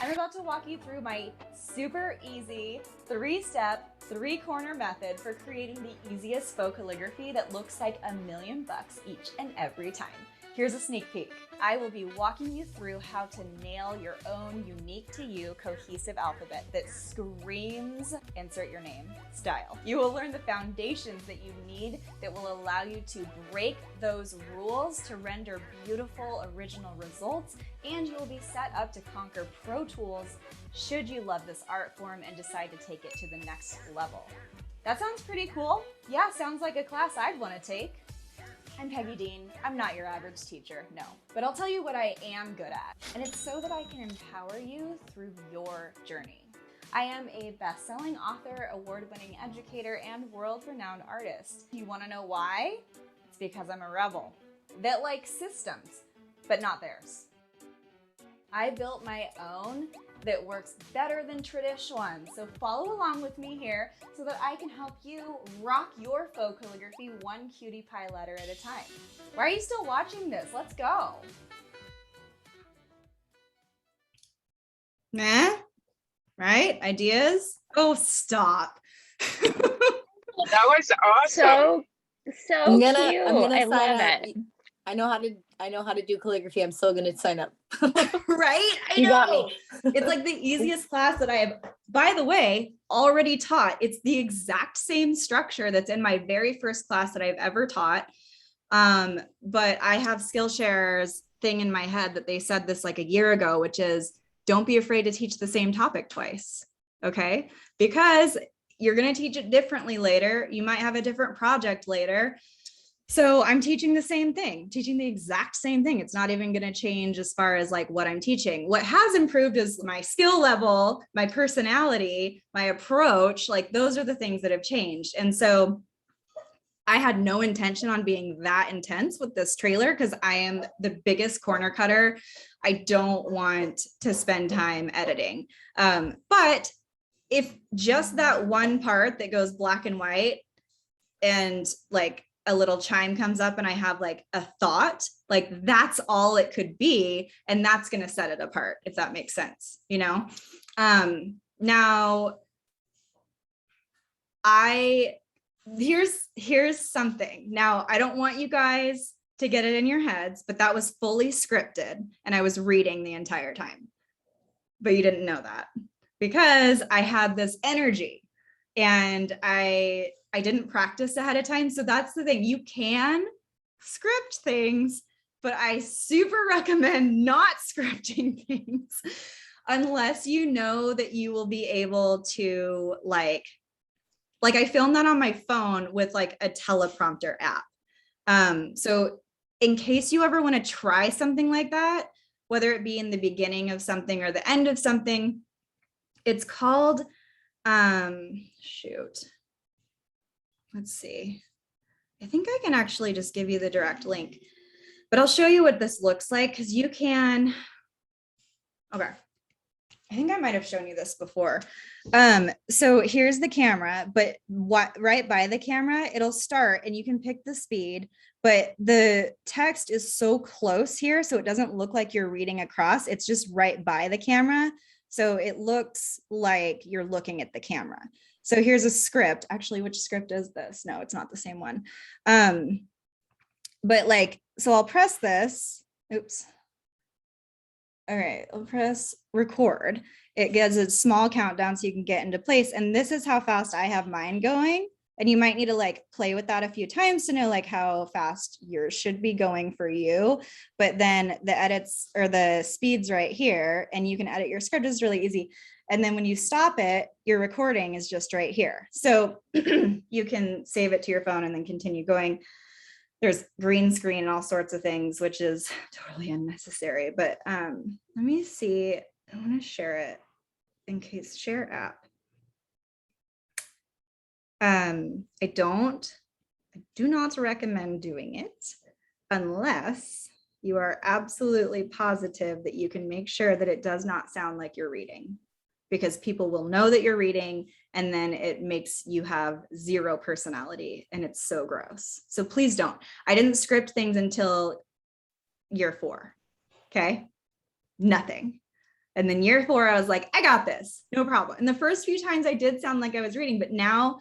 I'm about to walk you through my super easy 3-step, 3-corner method for creating the easiest faux calligraphy that looks like $1 million each and every time. Here's a sneak peek. I will be walking you through how to nail your own unique to you cohesive alphabet that screams, insert your name, style. You will learn the foundations that you need that will allow you to break those rules to render beautiful original results, and you will be set up to conquer Pro Tools should you love this art form and decide to take it to the next level. That sounds pretty cool. Yeah, sounds like a class I'd want to take. I'm Peggy Dean. I'm not your average teacher, no. But I'll tell you what I am good at, and it's so that I can empower you through your journey. I am a best-selling author, award-winning educator, and world-renowned artist. You want to know why? It's because I'm a rebel that likes systems, but not theirs. I built my own that works better than traditional ones. So follow along with me here so that I can help you rock your faux calligraphy one cutie pie letter at a time. Why are you still watching this? Let's go. Nah, right? Ideas? Oh, stop. That was awesome. So I'm gonna cute. sign I love up. it. I know how to do calligraphy. I'm still gonna sign up. Right? I You know. got me. It's like the easiest class that I have, by the way, already taught. It's the exact same structure that's in my very first class that I've ever taught. But I have Skillshare's thing in my head that they said this like a year ago, which is don't be afraid to teach the same topic twice. Okay? Because you're going to teach it differently later. You might have a different project later. So I'm teaching the same thing, teaching the exact same thing. It's not even going to change as far as like what I'm teaching. What has improved is my skill level, my personality, my approach. Like those are the things that have changed. And so I had no intention on being that intense with this trailer because I am the biggest corner cutter. I don't want to spend time editing. But if just that one part that goes black and white and like a little chime comes up and I have like a thought, like that's all it could be. And that's going to set it apart, if that makes sense, you know? Now here's something. Now, I don't want you guys to get it in your heads, but that was fully scripted and I was reading the entire time, but you didn't know that because I had this energy and I didn't practice ahead of time. So that's the thing. You can script things, but I super recommend not scripting things unless you know that you will be able to like I filmed that on my phone with like a teleprompter app. So in case you ever want to try something like that, whether it be in the beginning of something or the end of something, it's called, let's see. I think I can actually just give you the direct link, but I'll show you what this looks like because you can, okay. I think I might have shown you this before. So here's the camera, but what right by the camera, it'll start and you can pick the speed, but the text is so close here. So it doesn't look like you're reading across. It's just right by the camera. So it looks like you're looking at the camera. So here's a script. Actually, which script is this? No, it's not the same one. But like, so I'll press this. Oops. All right, I'll press record. It gives a small countdown so you can get into place. And this is how fast I have mine going. And you might need to like play with that a few times to know like how fast yours should be going for you. But then the edits or the speeds right here, and you can edit your script is really easy. And then when you stop it, your recording is just right here. So you can save it to your phone and then continue going. There's green screen and all sorts of things, which is totally unnecessary. But let me see. I want to share it in case share app. I do not recommend doing it unless you are absolutely positive that you can make sure that it does not sound like you're reading, because people will know that you're reading and then it makes you have zero personality and it's so gross. So please don't. I didn't script things until year 4. Okay. Nothing. And then year 4, I was like, I got this, no problem. And the first few times I did sound like I was reading, but now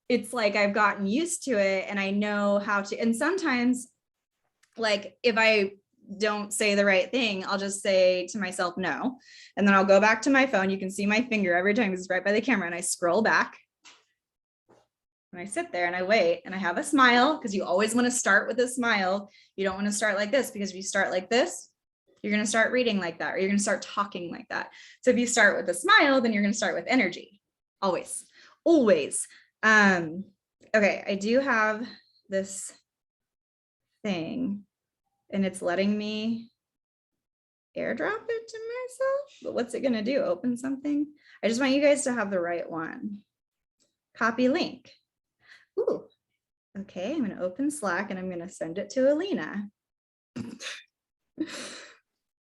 it's like I've gotten used to it and I know how to. And sometimes, like, if I don't say the right thing, I'll just say to myself, no. And then I'll go back to my phone. You can see my finger every time it's right by the camera. And I scroll back and I sit there and I wait and I have a smile, because you always want to start with a smile. You don't want to start like this, because if you start like this, you're going to start reading like that, or you're going to start talking like that. So if you start with a smile, then you're going to start with energy. Always, always. Okay, I do have this thing and it's letting me airdrop it to myself, but what's it going to do? Open something? I just want you guys to have the right one. Copy link. Ooh, okay, I'm going to open Slack and I'm going to send it to Alina.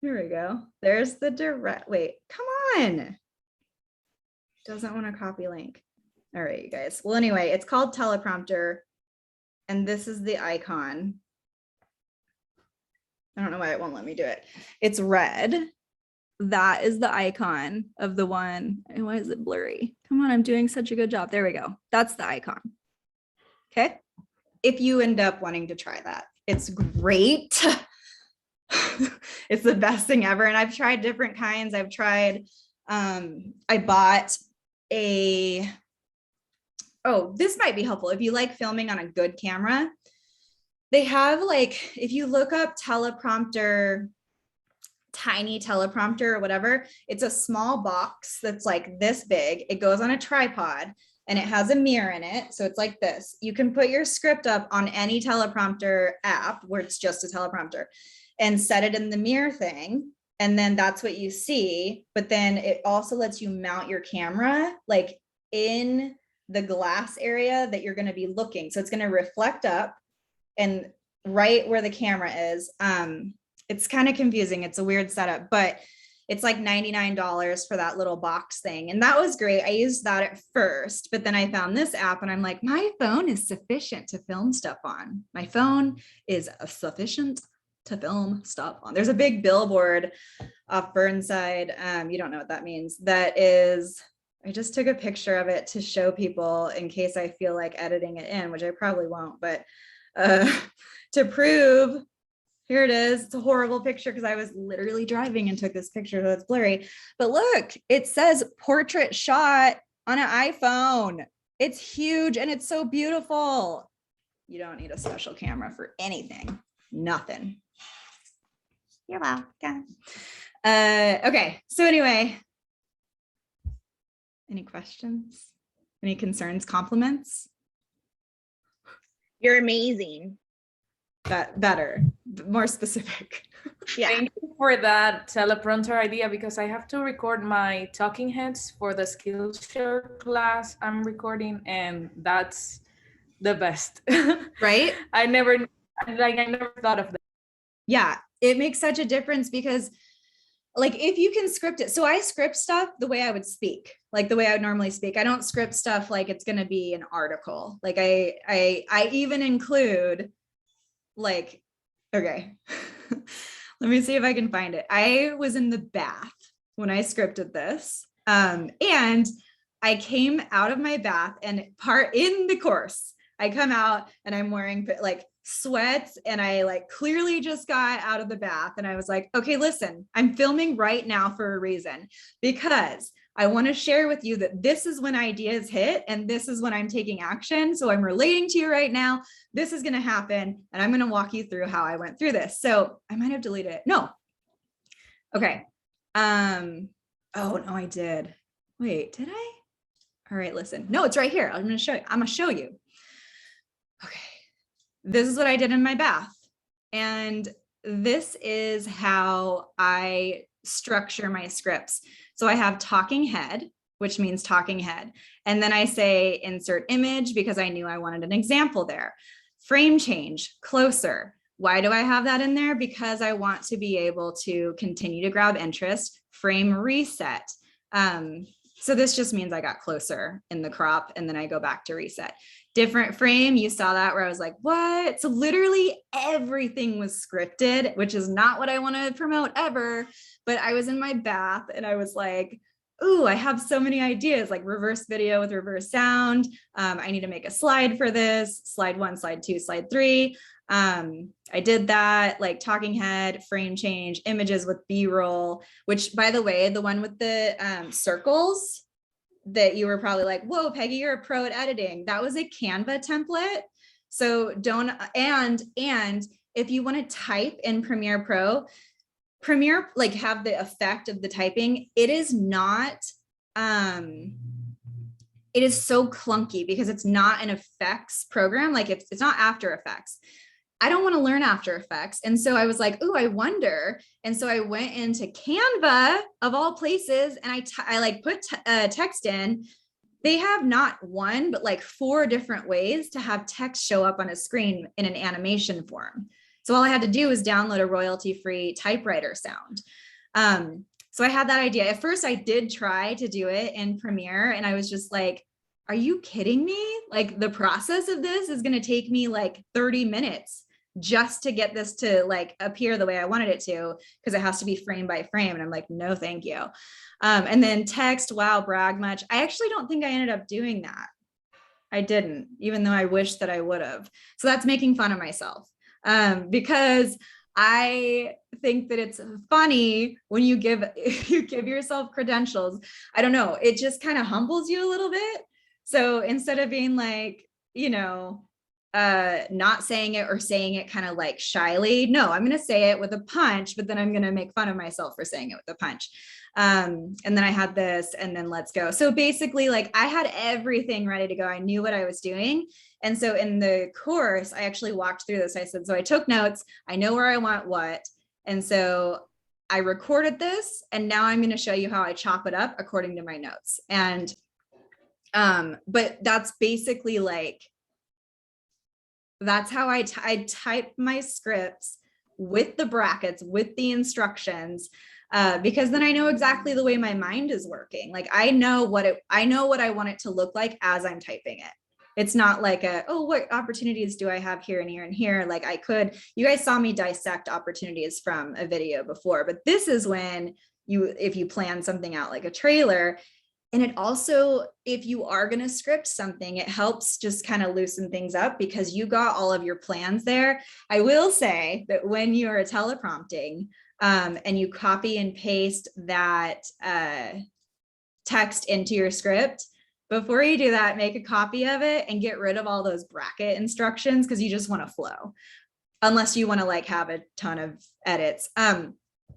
Here we go. There's the direct, wait, come on. Doesn't want to copy link. All right, you guys. Well, anyway, it's called teleprompter and this is the icon. I don't know why it won't let me do it. It's red. That is the icon of the one. And why is it blurry? Come on, I'm doing such a good job. There we go. That's the icon. Okay. If you end up wanting to try that, it's great. It's the best thing ever. And I've tried different kinds. I've tried, I bought a, oh, this might be helpful. If you like filming on a good camera, they have, like, if you look up teleprompter, tiny teleprompter or whatever, it's a small box that's like this big. It goes on a tripod and it has a mirror in it. So it's like this. You can put your script up on any teleprompter app where it's just a teleprompter and set it in the mirror thing. And then that's what you see. But then it also lets you mount your camera like in the glass area that you're going to be looking. So it's going to reflect up and right where the camera is. It's kind of confusing. It's a weird setup, but it's like $99 for that little box thing. And that was great. I used that at first, but then I found this app and I'm like, my phone is sufficient to film stuff on. My phone is sufficient to film stuff on. There's a big billboard off Burnside. You don't know what that means. That is, I just took a picture of it to show people in case I feel like editing it in, which I probably won't, but to prove, here it is. It's a horrible picture because I was literally driving and took this picture, so it's blurry. But look, it says portrait shot on an iPhone. It's huge and it's so beautiful. You don't need a special camera for anything. Nothing. You're welcome. Okay, so anyway, any questions? Any concerns, compliments? You're amazing. That better, more specific. Yeah. Thank you for that teleprompter idea, because I have to record my talking heads for the Skillshare class I'm recording, and that's the best. Right? I never thought of that. Yeah, it makes such a difference because like if you can script it. So I script stuff the way I would speak, like the way I would normally speak. I don't script stuff like it's going to be an article. Like I even include like, okay, let me see if I can find it. I was in the bath when I scripted this. And I came out of my bath, and part in the course, I come out and I'm wearing like sweats, and I like clearly just got out of the bath, and I was like, okay, listen, I'm filming right now for a reason, because I want to share with you that this is when ideas hit and this is when I'm taking action. So I'm relating to you right now. This is going to happen, and I'm going to walk you through how I went through this. So I might have deleted it. No. Okay. Oh no, I did. Wait, did I? All right, listen. No, it's right here. I'm going to show you. I'm going to show you. Okay. This is what I did in my bath. And this is how I structure my scripts. So I have talking head, which means talking head. And then I say insert image because I knew I wanted an example there. Frame change, closer. Why do I have that in there? Because I want to be able to continue to grab interest. Frame reset. So this just means I got closer in the crop, and then I go back to reset. Different frame, you saw that where I was like, what? So literally everything was scripted, which is not what I want to promote ever. But I was in my bath and I was like, ooh, I have so many ideas, like reverse video with reverse sound. I need to make a slide for this, slide 1, slide 2, slide 3. I did that, like talking head, frame change, images with B-roll, which by the way, the one with the circles that you were probably like, whoa, Peggy, you're a pro at editing. That was a Canva template. So don't, and if you want to type in Premiere Pro, Premiere, like have the effect of the typing, it is not, it is so clunky because it's not an effects program. Like it's not After Effects. I don't want to learn After Effects. And so I was like, oh, I wonder. And so I went into Canva of all places, and I like put text in. They have not one, but like 4 different ways to have text show up on a screen in an animation form. So all I had to do was download a royalty-free typewriter sound. So I had that idea. At first I did try to do it in Premiere, and I was just like, are you kidding me? Like the process of this is going to take me like 30 minutes just to get this to like appear the way I wanted it to, because it has to be frame by frame. And I'm like, no, thank you. And then text, wow, brag much. I actually don't think I ended up doing that. I didn't, even though I wish that I would have. So that's making fun of myself, because I think that it's funny when you give yourself credentials. I don't know, it just kind of humbles you a little bit. So instead of being like, you know, not saying it or saying it kind of like shyly, no, I'm going to say it with a punch, but then I'm going to make fun of myself for saying it with a punch. And then I had this, and then let's go. So basically, like I had everything ready to go. I knew what I was doing. And so in the course, I actually walked through this. I said, so I took notes. I know where I want what. And so I recorded this, and now I'm going to show you how I chop it up according to my notes. And but that's basically like, that's how I type my scripts with the brackets, with the instructions, because then I know exactly the way my mind is working. Like I know what I want it to look like as I'm typing it. It's not like what opportunities do I have here and here and here? Like you guys saw me dissect opportunities from a video before, but this is when if you plan something out like a trailer. And it also, if you are going to script something, it helps just kind of loosen things up because you got all of your plans there. I will say that when you are teleprompting and you copy and paste that text into your script, before you do that, make a copy of it and get rid of all those bracket instructions because you just want to flow, unless you want to like have a ton of edits.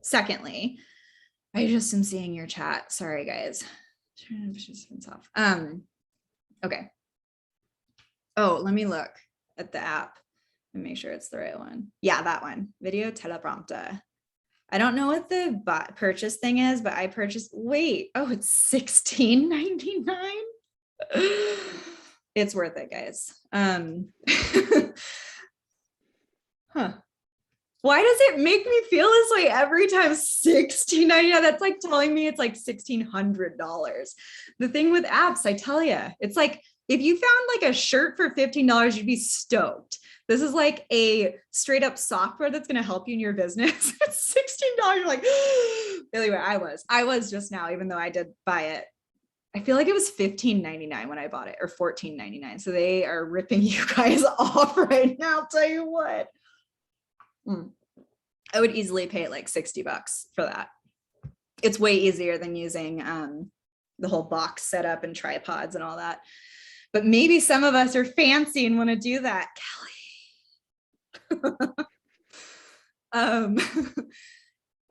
Secondly, I just am seeing your chat. Sorry, guys. Okay. Oh, let me look at the app and make sure it's the right one. Yeah, that one. Video teleprompter. I don't know what the purchase thing is, but I purchased. Wait, oh, it's $16.99. It's worth it, guys. Huh. Why does it make me feel this way every time? $16.99. That's like telling me it's like $1,600. The thing with apps, I tell you, it's like if you found like a shirt for $15, you'd be stoked. This is like a straight up software that's going to help you in your business. It's $16. You're like, anyway, I was just now, even though I did buy it. I feel like it was $15.99 when I bought it, or $14.99. So they are ripping you guys off right now. I'll tell you what. I would easily pay it like $60 for that. It's way easier than using the whole box setup and tripods and all that. But maybe some of us are fancy and want to do that, Kelly.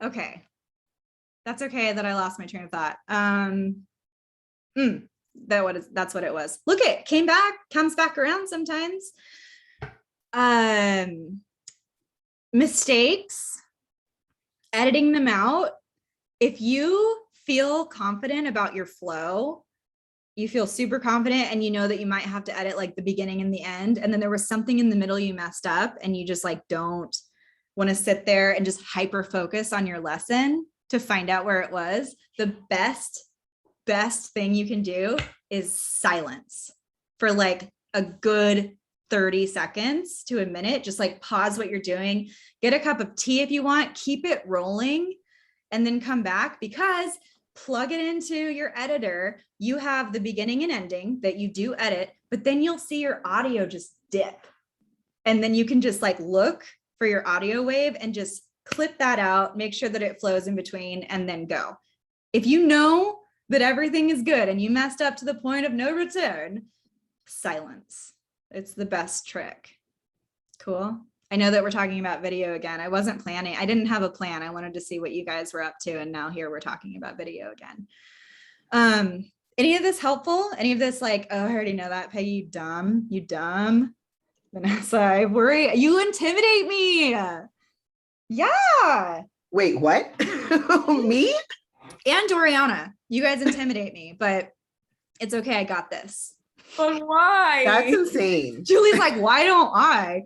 Okay. That's okay that I lost my train of thought. That's what it was. Look, it came back, comes back around sometimes. Mistakes, editing them out. If you feel confident about your flow, you feel super confident and you know that you might have to edit like the beginning and the end, and then there was something in the middle you messed up and you just like don't want to sit there and just hyper focus on your lesson to find out where it was, the best thing you can do is silence for like a good 30 seconds to a minute. Just like pause what you're doing, get a cup of tea if you want, keep it rolling, and then come back, because plug it into your editor. You have the beginning and ending that you do edit, but then you'll see your audio just dip. And then you can just like look for your audio wave and just clip that out, make sure that it flows in between, and then go. If you know that everything is good and you messed up to the point of no return, silence. It's the best trick. Cool. I know that we're talking about video again. I wasn't planning. I didn't have a plan. I wanted to see what you guys were up to. And now here we're talking about video again. Any of this helpful? Any of this like, oh, I already know that, Peggy, you dumb. Vanessa, I worry. You intimidate me. Yeah. Wait, what? Me? And Doriana, you guys intimidate me, but it's okay. I got this. But why? That's insane. Julie's like, why don't I?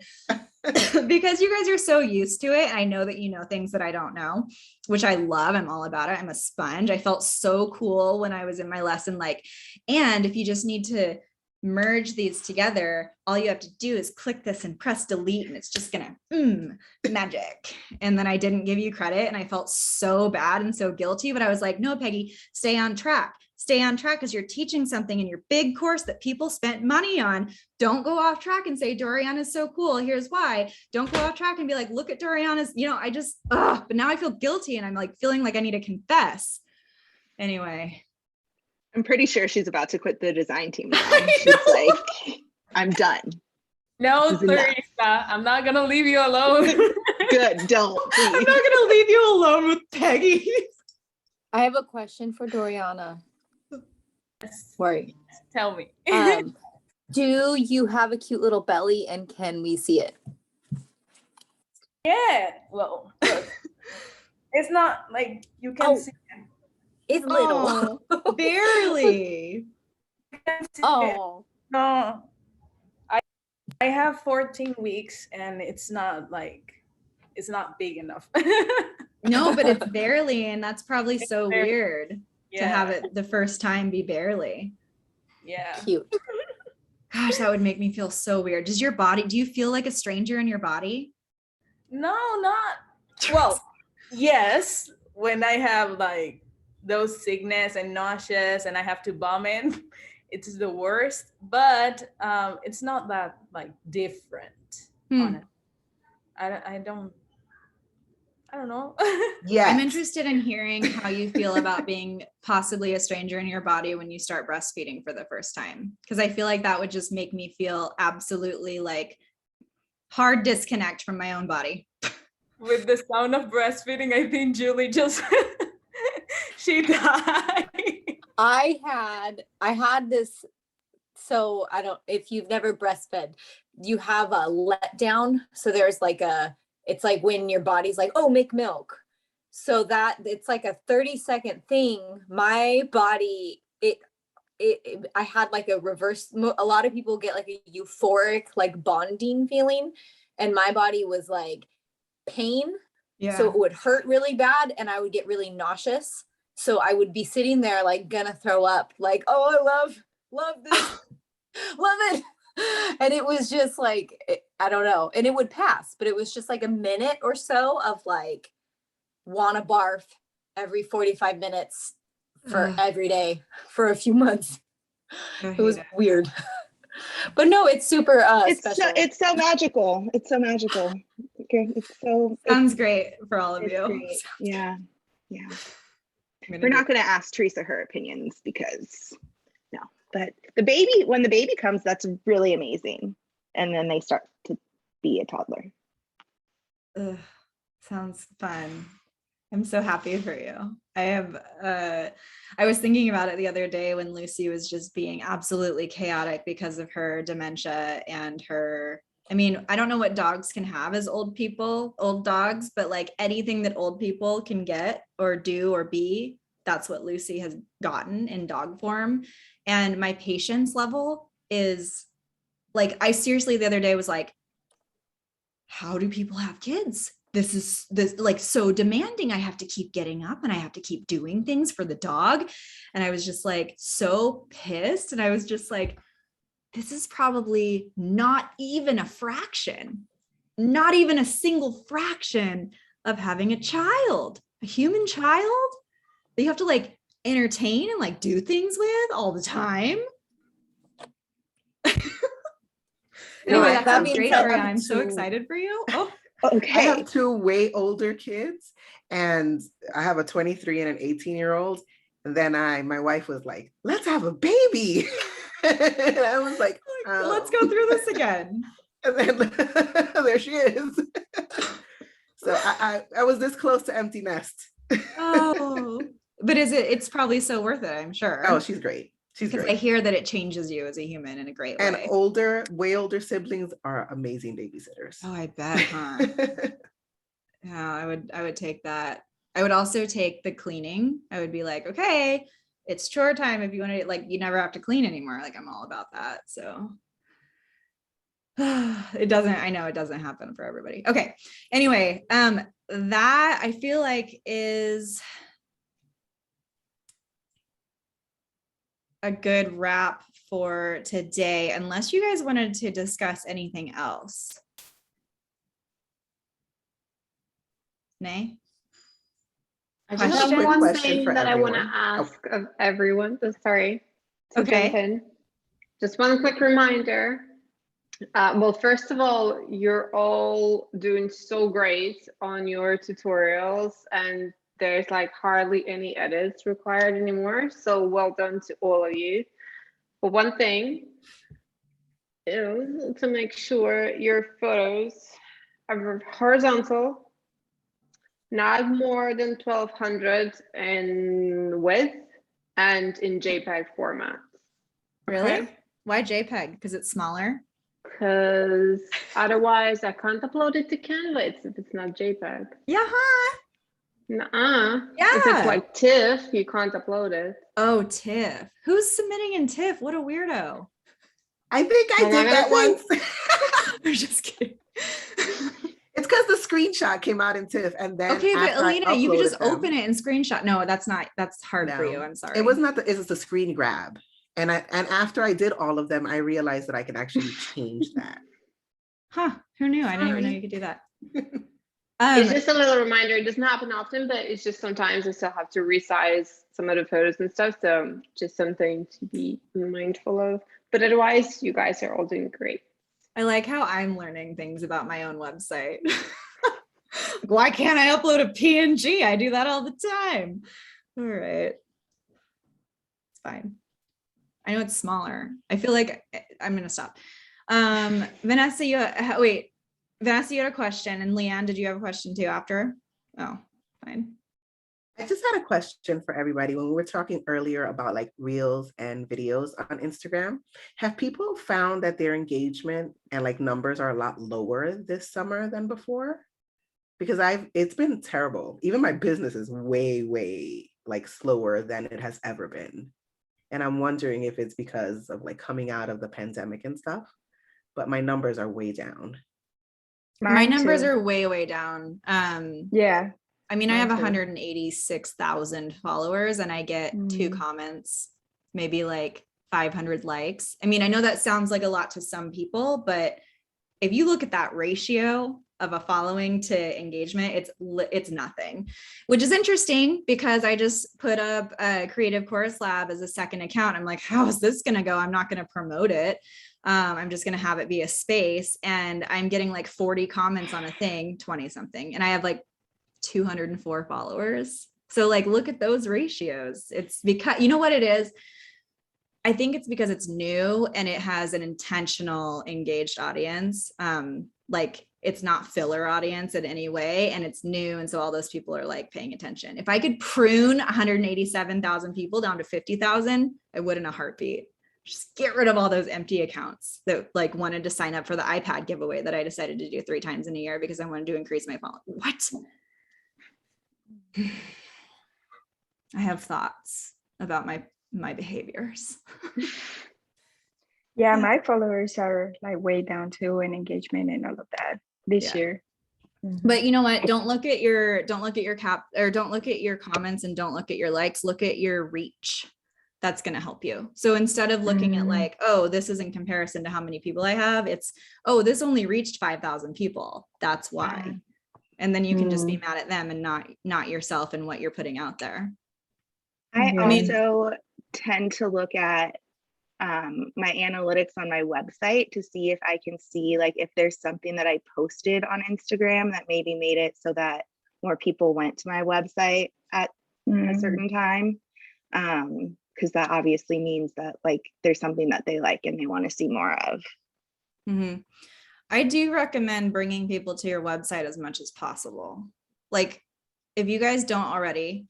Because you guys are so used to it. And I know that you know things that I don't know, which I love. I'm all about it. I'm a sponge. I felt so cool when I was in my lesson. Like, and if you just need to merge these together, all you have to do is click this and press delete, and it's just gonna magic. And then I didn't give you credit, and I felt so bad and so guilty, but I was like, no, Peggy, stay on track because you're teaching something in your big course that people spent money on. Don't go off track and say Doriana's so cool, here's why. Don't go off track and be like, look at Doriana's, I just but now I feel guilty and I'm like feeling like I need to confess. Anyway, I'm pretty sure she's about to quit the design team now. She's like, I'm done. No, Teresa, I'm not gonna leave you alone. Good, don't. Please. I'm not gonna leave you alone with Peggy. I have a question for Doriana. Sorry. Tell me. Do you have a cute little belly, and can we see it? Yeah. Well, look, it's not like you can see it. It's little. Oh, barely. You can see it. Oh. No. I have 14 weeks and it's not big enough. No, but it's barely, and that's probably so barely. weird to have it the first time be barely. Yeah. Cute. Gosh, that would make me feel so weird. Do you feel like a stranger in your body? No, not well. Yes, when I have like those sickness and nauseous and I have to vomit, it's the worst. But it's not that like different on it. I don't know. Yeah. I'm interested in hearing how you feel about being possibly a stranger in your body when you start breastfeeding for the first time. Because I feel like that would just make me feel absolutely like hard disconnect from my own body. With the sound of breastfeeding, I think Julie just she died. I had this, so if you've never breastfed, you have a letdown. So there's like it's like when your body's like, oh, make milk. So that it's like a 30-second thing. My body, I had like a reverse, a lot of people get like a euphoric, like bonding feeling. And my body was like, pain. Yeah. So it would hurt really bad and I would get really nauseous. So I would be sitting there like gonna throw up, like, oh, I love this, love it. And it was just like, I don't know. And it would pass, but it was just like a minute or so of like, wanna barf every 45 minutes for Ugh. every day for a few months. I It was hate it. weird. But no, it's super special. It's so magical. It's so magical. Okay, Sounds great for all of it's you. great. Yeah. I'm gonna We're do- not going to ask Teresa her opinions because no, but when the baby comes, that's really amazing. And then they start to be a toddler. Ugh, sounds fun. I'm so happy for you. I was thinking about it the other day when Lucy was just being absolutely chaotic because of her dementia and I mean, I don't know what dogs can have as old dogs, but like anything that old people can get or do or be, that's what Lucy has gotten in dog form. And my patience level is like, I seriously the other day was like, how do people have kids? This is like so demanding. I have to keep getting up and I have to keep doing things for the dog. And I was just like so pissed. And I was just like, this is probably not even a fraction, not even a single fraction of having a child, a human child that you have to like entertain and like do things with all the time. Anyway, I that have sounds being great, said, Maria. I'm so two- excited for you. Oh, I Okay. have two way older kids, and I have a 23 and an 18-year-old. And then my wife was like, let's have a baby. And I was like, let's go through this again. And then there she is. So I was this close to empty nest. Oh, but it's probably so worth it, I'm sure. Oh, she's great. She's Because I great. hear that it changes you as a human in a great And way. way older siblings are amazing babysitters. Oh, I bet, huh? Yeah, I would take that. I would also take the cleaning. I would be like, okay, it's chore time. If you want to, like, you never have to clean anymore. Like, I'm all about that. So I know it doesn't happen for everybody. Okay. Anyway, that I feel like is a good wrap for today, unless you guys wanted to discuss anything else. Nay? I just Question? have Quick one question thing for that I want to everyone. ask of everyone. Sorry to Okay. jump in. Just one quick reminder. Well, first of all, you're all doing so great on your tutorials, and there's like hardly any edits required anymore. So well done to all of you. But one thing is to make sure your photos are horizontal, not more than 1200 in width, and in JPEG format. Really? Why JPEG? Because it's smaller? Because otherwise I can't upload it to Canva if it's not JPEG. Yeah, huh? Nuh-uh. If Yeah. it's like TIFF, you can't upload it. Oh, TIFF. Who's submitting in TIFF? What a weirdo. I think I Am I did that gonna once. I'm just kidding. It's because the screenshot came out in TIFF, and then Okay, but after I Alina, you could just uploaded them- open it and screenshot. No, that's hard for you. No, I'm sorry. It was not it's a screen grab. And after I did all of them, I realized that I could actually change that. Huh? Who knew? I didn't even know Sorry. you could do that. It's just a little reminder. It doesn't happen often, but it's just sometimes I still have to resize some of the photos and stuff. So just something to be mindful of. But otherwise, you guys are all doing great. I like how I'm learning things about my own website. Why can't I upload a PNG? I do that all the time. All right. It's fine. I know it's smaller. I feel like I'm gonna stop. Vanessa, Vanessa, you had a question, and Leanne, did you have a question too after? Oh, fine. I just had a question for everybody. When we were talking earlier about like reels and videos on Instagram, have people found that their engagement and like numbers are a lot lower this summer than before? Because it's been terrible. Even my business is way like slower than it has ever been. And I'm wondering if it's because of like coming out of the pandemic and stuff, but my numbers are way down. My Mine numbers too. are way down. Yeah. I mean, I Mine have too. 186,000 followers and I get 2 Mm. comments, maybe like 500 likes. I mean, I know that sounds like a lot to some people, but if you look at that ratio of a following to engagement, it's nothing, which is interesting because I just put up a Creative Chorus Lab as a second account. I'm like, how is this going to go? I'm not going to promote it. I'm just going to have it be a space, and I'm getting like 40 comments on a thing, 20 something. And I have like 204 followers. So like, look at those ratios. It's because, you know what it is? I think it's because it's new and it has an intentional engaged audience. Like it's not filler audience in any way, and it's new. And so all those people are like paying attention. If I could prune 187,000 people down to 50,000, I would in a heartbeat. Just get rid of all those empty accounts that like wanted to sign up for the iPad giveaway that I decided to do 3 times in a year because I wanted to increase my following. What? I have thoughts about my behaviors. Yeah, my followers are like way down too, and engagement and all of that this Yeah. year. But you know what? Don't look at your cap, or don't look at your comments, and don't look at your likes. Look at your reach. That's going to help you. So instead of looking at like, oh, this is in comparison to how many people I have, it's, oh, this only reached 5,000 people. That's why. And then you can just be mad at them and not yourself and what you're putting out there. I Yeah. also tend to look at my analytics on my website to see if I can see like if there's something that I posted on Instagram that maybe made it so that more people went to my website at a certain time. Because that obviously means that like there's something that they like and they want to see more of. Mm-hmm. I do recommend bringing people to your website as much as possible. Like if you guys don't already,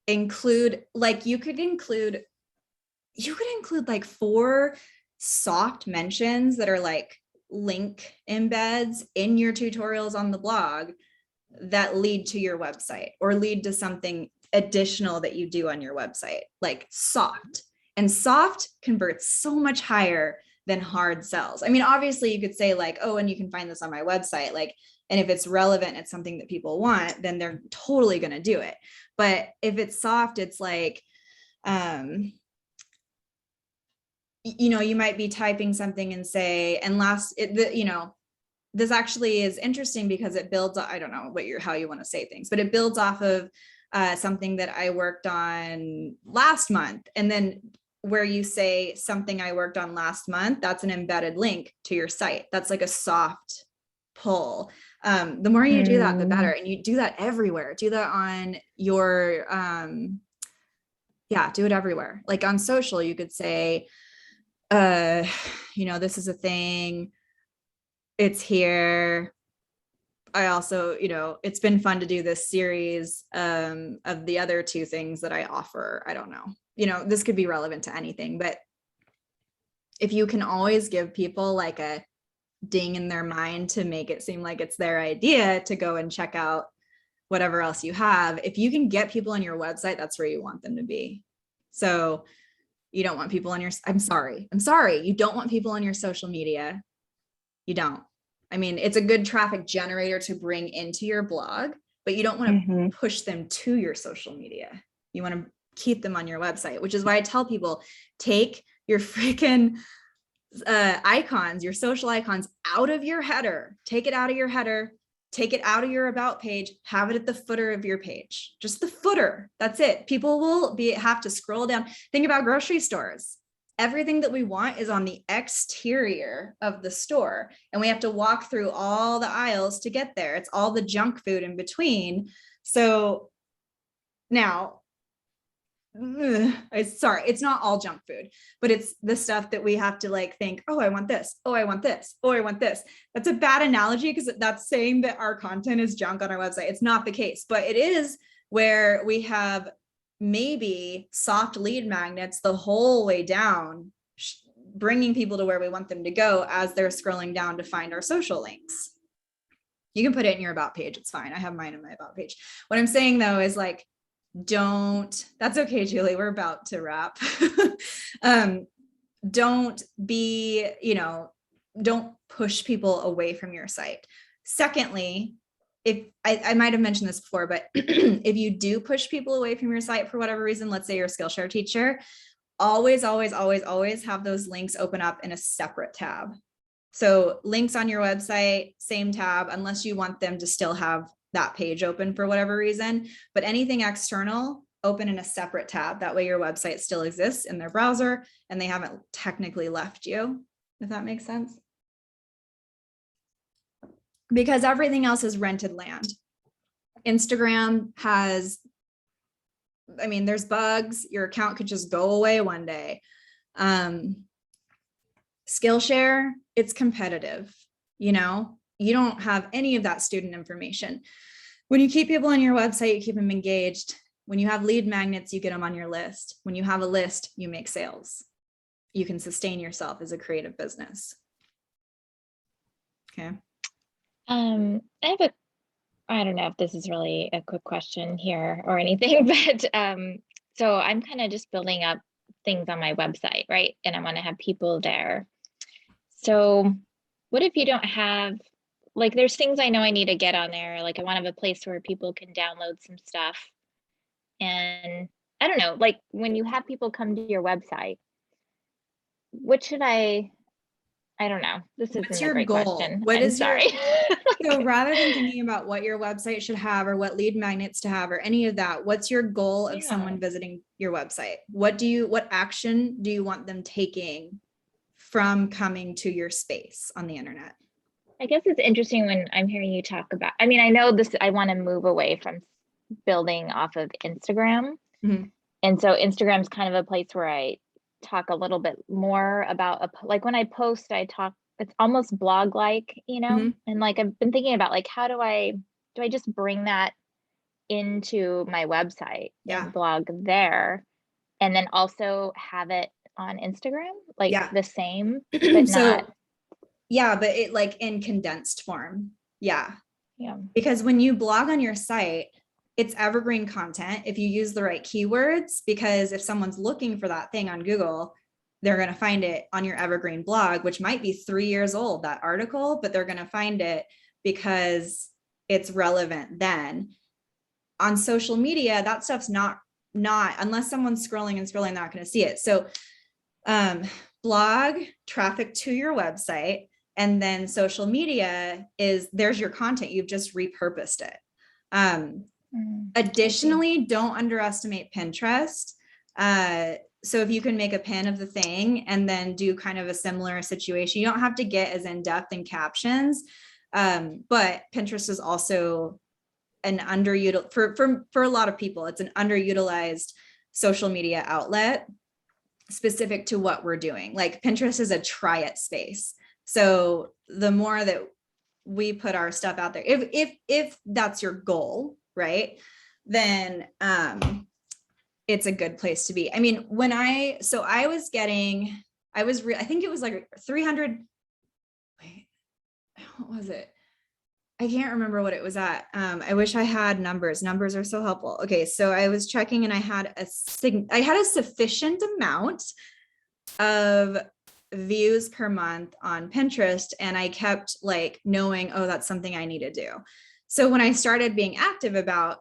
include like you could include like 4 soft mentions that are like link embeds in your tutorials on the blog that lead to your website or lead to something additional that you do on your website, like soft. And soft converts so much higher than hard sells. I mean, obviously you could say like, oh, and you can find this on my website, like, and if it's relevant, it's something that people want, then they're totally going to do it. But if it's soft, it's like, you know, you might be typing something and say, and you know, this actually is interesting because it builds, I don't know how you want to say things, but it builds off of something that I worked on last month. And then where you say something I worked on last month, that's an embedded link to your site. That's like a soft pull. The more you do that, the better. And you do that everywhere. Do that on your, do it everywhere. Like on social, you could say, you know, this is a thing. It's here. I also, you know, it's been fun to do this series of the other 2 things that I offer. I don't know, you know, this could be relevant to anything, but if you can always give people like a ding in their mind to make it seem like it's their idea to go and check out whatever else you have, if you can get people on your website, that's where you want them to be. So you don't want people on your, I'm sorry. You don't want people on your social media. You don't. I mean, it's a good traffic generator to bring into your blog, but you don't want to push them to your social media. You want to keep them on your website, which is why I tell people, take your freaking icons, your social icons out of your header, take it out of your header, take it out of your about page, have it at the footer of your page, just the footer. That's it. People will have to scroll down. Think about grocery stores. Everything that we want is on the exterior of the store, and we have to walk through all the aisles to get there. It's all the junk food in between. So now, sorry, it's not all junk food, but it's the stuff that we have to like think, oh, I want this. Oh, I want this. Oh, I want this. That's a bad analogy because that's saying that our content is junk on our website. It's not the case, but it is where we have maybe soft lead magnets the whole way down, bringing people to where we want them to go as they're scrolling down to find our social links. You can put it in your about page. It's fine. I have mine in my about page. What I'm saying though is like, that's okay, Julie, we're about to wrap. Don't be, you know, don't push people away from your site. Secondly, if I might have mentioned this before, but if you do push people away from your site for whatever reason, let's say you're a Skillshare teacher, always have those links open up in a separate tab. So links on your website, same tab, unless you want them to still have that page open for whatever reason, but anything external, open in a separate tab. That way your website still exists in their browser and they haven't technically left you, if that makes sense. Because everything else is rented land. Instagram has, I mean, there's bugs. Your account could just go away one day. Skillshare, it's competitive. You know, you don't have any of that student information. When you keep people on your website, you keep them engaged. When you have lead magnets, you get them on your list. When you have a list, you make sales. You can sustain yourself as a creative business. Okay. I have a, I don't know if this is really a quick question here or anything, but so I'm kind of just building up things on my website, right? And I want to have people there. So what if you don't have, like, there's things I know I need to get on there. Like I want to have a place where people can download some stuff. And I don't know, like when you have people come to your website, what should I don't know. This What's isn't your a great goal? question. What I'm is your- sorry. So rather than thinking about what your website should have or what lead magnets to have or any of that, what's your goal of someone visiting your website? What action do you want them taking from coming to your space on the internet? I guess it's interesting when I'm hearing you talk about, I mean, I know this, I want to move away from building off of Instagram. Mhm. And so Instagram's kind of a place where I talk a little bit more about, like when I post, I talk, it's almost blog-like, you know? Mhm. And like, I've been thinking about like, how do I just bring that into my website Yeah. and blog there? And then also have it on Instagram, like Yeah. the same, but So, not. yeah, but it like in condensed form. Yeah. Yeah. Because when you blog on your site, it's evergreen content if you use the right keywords, because if someone's looking for that thing on Google, they're going to find it on your evergreen blog, which might be 3 years old, that article, but they're going to find it because it's relevant then. On social media, that stuff's not unless someone's scrolling, they're not going to see it. So blog, traffic to your website, and then social media there's your content. You've just repurposed it. Additionally, don't underestimate Pinterest. So if you can make a pin of the thing and then do kind of a similar situation, you don't have to get as in-depth in captions. But Pinterest is also an underutilized, for a lot of people, it's an underutilized social media outlet specific to what we're doing. Like Pinterest is a try it space. So the more that we put our stuff out there, if that's your goal, right, then it's a good place to be. I mean, I think it was like 300, wait, what was it? I can't remember what it was at. I wish I had numbers. Numbers are so helpful. Okay, so I was checking and I had a sufficient amount of views per month on Pinterest, and I kept like knowing, oh, that's something I need to do. So when I started being active about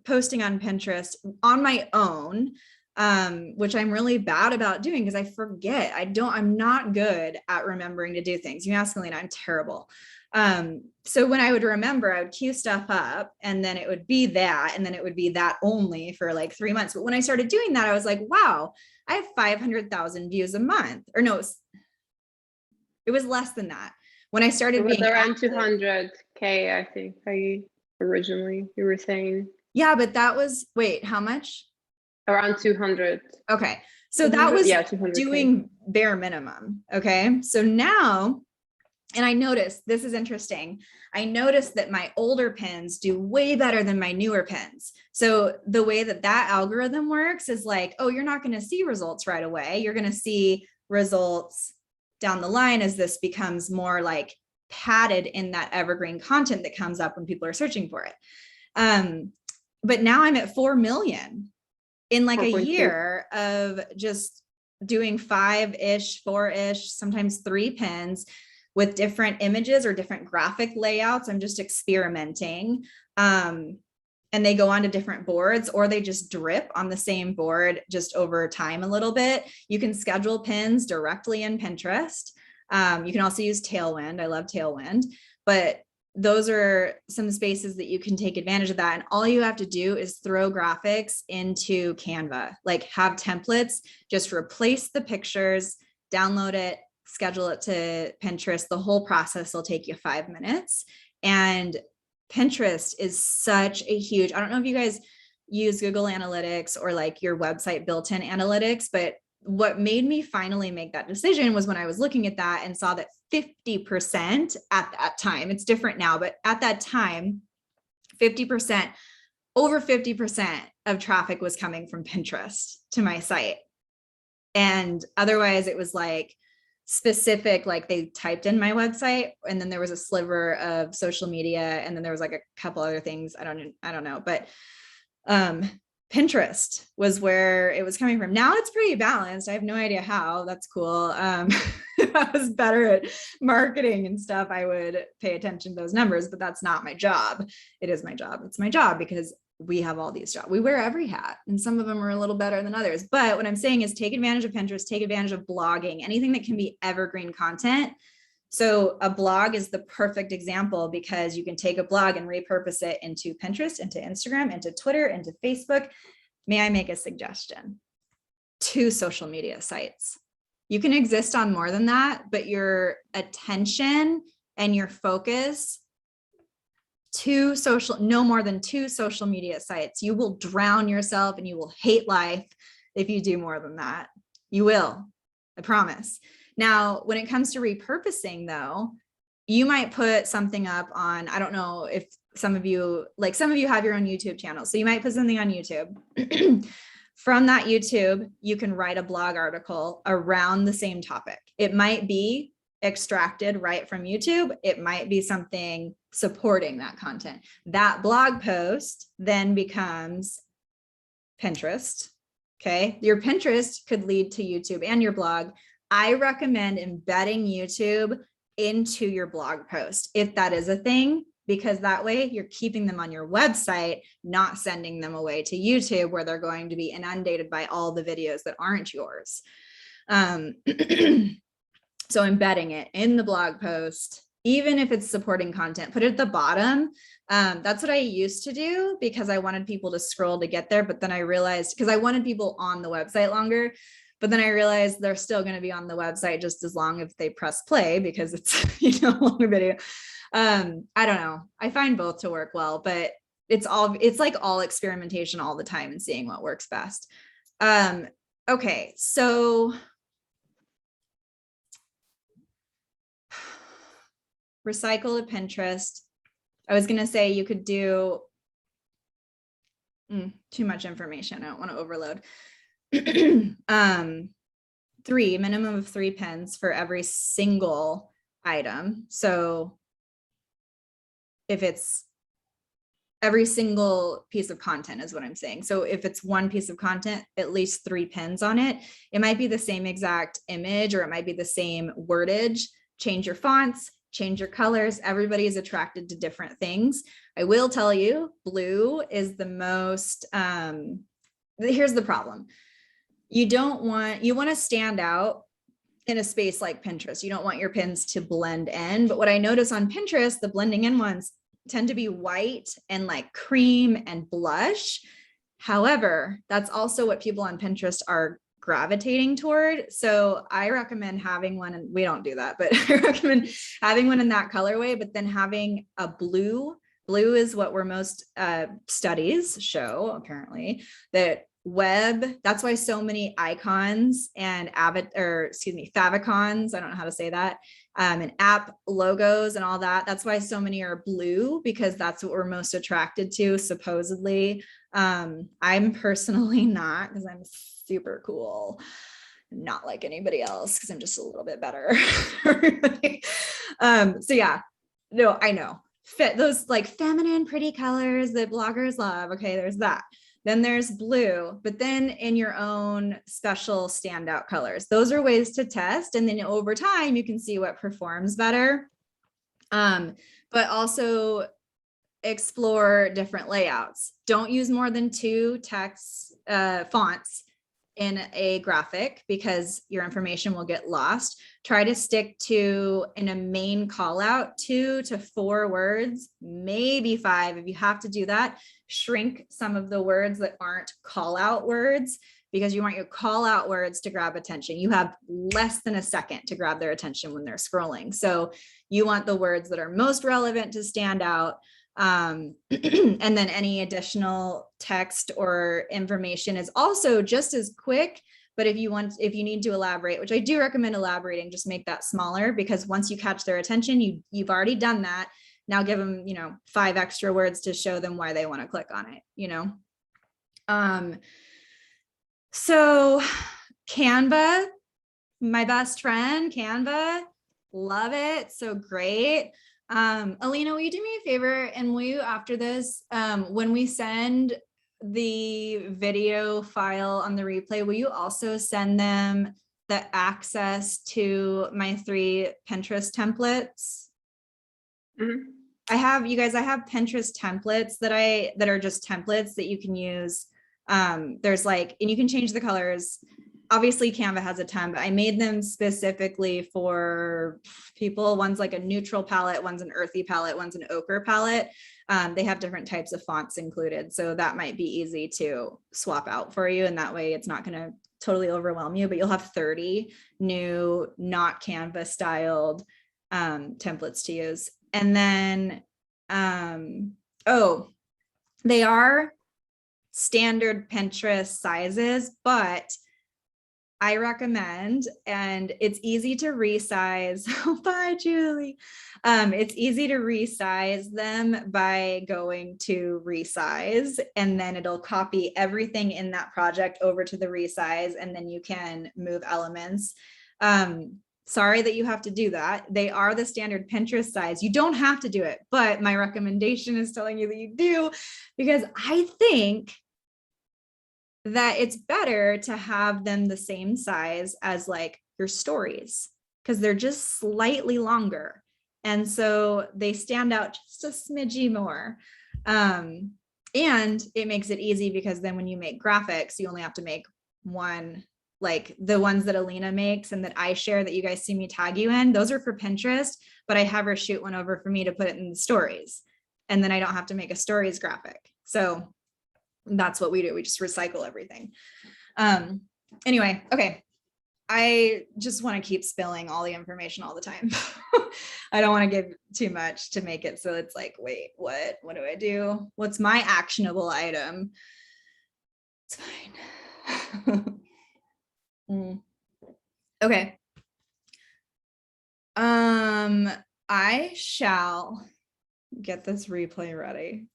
posting on Pinterest on my own, which I'm really bad about doing because I forget. I'm not good at remembering to do things. You ask Alina, I'm terrible. So when I would remember, I would queue stuff up and then it would be that, and then it would be that only for like 3 months. But when I started doing that, I was like, wow, I have 500,000 views a month. Or no, it was less than that. When I started being around active, 200K, I think, originally you were saying. Yeah, but that was, wait, how much? Around 200. Okay. So that was 200K. doing bare minimum. Okay. So now, and I noticed, this is interesting. I noticed that my older pins do way better than my newer pins. So the way that algorithm works is like, oh, you're not going to see results right away. You're going to see results down the line as this becomes more like padded in that evergreen content that comes up when people are searching for it. But now I'm at 4 million in like a year of just doing 5-ish, 4-ish, sometimes 3 pins. with different images or different graphic layouts. I'm just experimenting. And they go onto different boards, or they just drip on the same board just over time a little bit. You can schedule pins directly in Pinterest. You can also use Tailwind. I love Tailwind, but those are some spaces that you can take advantage of that. And all you have to do is throw graphics into Canva, like have templates, just replace the pictures, download it, schedule it to Pinterest. The whole process will take you 5 minutes. And Pinterest is such a huge, I don't know if you guys use Google Analytics or like your website built-in analytics, but what made me finally make that decision was when I was looking at that and saw that 50% at that time, it's different now, but at that time, 50%, over 50% of traffic was coming from Pinterest to my site. And otherwise it was like specific, like they typed in my website and then there was a sliver of social media and then there was like a couple other things. I don't know, but Pinterest was where it was coming from. Now it's pretty balanced. I have no idea how. That's cool. If I was better at marketing and stuff, I would pay attention to those numbers, but that's not my job. It is my job. It's my job because we have all these jobs. We wear every hat and some of them are a little better than others. But what I'm saying is take advantage of Pinterest, take advantage of blogging, anything that can be evergreen content. So a blog is the perfect example because you can take a blog and repurpose it into Pinterest, into Instagram, into Twitter, into Facebook. May I make a suggestion? 2 social media sites. You can exist on more than that, but your attention and your focus, no more than 2 social media sites. You will drown yourself and you will hate life if you do more than that. You will, I promise. Now, when it comes to repurposing though, you might put something up on, I don't know if some of you have your own YouTube channel. So you might put something on YouTube. From that YouTube, you can write a blog article around the same topic. It might be extracted right from YouTube. It might be something supporting that content. That blog post then becomes Pinterest. Okay. Your Pinterest could lead to YouTube and your blog. I recommend embedding YouTube into your blog post if that is a thing, because that way you're keeping them on your website, not sending them away to YouTube where they're going to be inundated by all the videos that aren't yours. So embedding it in the blog post, even if it's supporting content, put it at the bottom. That's what I used to do because I wanted people to scroll to get there. But then I realized, because I wanted people on the website longer, but then I realized they're still going to be on the website just as long as they press play because it's, a longer video. I don't know. I find both to work well, but it's like all experimentation all the time and seeing what works best. Okay. So recycle to Pinterest. I was going to say you could do too much information. I don't want to overload. 3 minimum of 3 pins for every single item. So if it's every single piece of content is what I'm saying. So if it's one piece of content, at least 3 pins on it. It might be the same exact image or it might be the same wordage. Change your fonts, change your colors. Everybody is attracted to different things. I will tell you, blue is the most, here's the problem. You want to stand out in a space like Pinterest. You don't want your pins to blend in. But what I notice on Pinterest, the blending in ones tend to be white and like cream and blush. However, that's also what people on Pinterest are gravitating toward. So I recommend having one, and we don't do that, but I recommend having one in that colorway, but then having a blue. Blue is what we're most studies show, apparently, that that's why so many icons and favicons, I don't know how to say that, and app logos and all that. That's why so many are blue, because that's what we're most attracted to, supposedly. I'm personally not, because I'm super cool, not like anybody else, because I'm just a little bit better. So yeah, no, I know. Fit those like feminine, pretty colors that bloggers love. Okay, there's that. then there's blue, but then in your own special standout colors. Those are ways to test. And then over time, you can see what performs better. But also explore different layouts. Don't use more than 2 text fonts in a graphic because your information will get lost. Try to stick to, in a main call out, 2 to 4 words, maybe 5. If you have to do that, shrink some of the words that aren't call out words, because you want your call out words to grab attention. You have less than a second to grab their attention when they're scrolling. So you want the words that are most relevant to stand out. And then any additional text or information is also just as quick. But if you need to elaborate, which I do recommend elaborating, just make that smaller, because once you catch their attention, you've already done that. Now give them, 5 extra words to show them why they want to click on it, So Canva, my best friend, Canva, love it. So great. Alina, will you do me a favor, and will you, after this, when we send the video file on the replay, will you also send them the access to my 3 Pinterest templates? Mhm. I have Pinterest templates that are just templates that you can use. There's and you can change the colors. Obviously Canva has a ton, but I made them specifically for people. One's like a neutral palette, one's an earthy palette, one's an ochre palette. They have different types of fonts included. So that might be easy to swap out for you. And that way it's not going to totally overwhelm you, but you'll have 30 new, not Canva styled templates to use. And then, they are standard Pinterest sizes, but I recommend, and it's easy to resize. Oh, bye, Julie. It's easy to resize them by going to resize, and then it'll copy everything in that project over to the resize, and then you can move elements. Sorry that you have to do that. They are the standard Pinterest size. You don't have to do it, but my recommendation is telling you that you do, because I think that it's better to have them the same size as your stories, because they're just slightly longer. And so they stand out just a smidgy more. And it makes it easy, because then when you make graphics, you only have to make one, like the ones that Alina makes and that I share that you guys see me tag you in. Those are for Pinterest, but I have her shoot one over for me to put it in the stories. And then I don't have to make a stories graphic. So that's what we do. We just recycle everything. Anyway, okay. I just want to keep spilling all the information all the time. I don't want to give too much to make it so it's wait, what do I do? What's my actionable item? It's fine. Okay. I shall get this replay ready.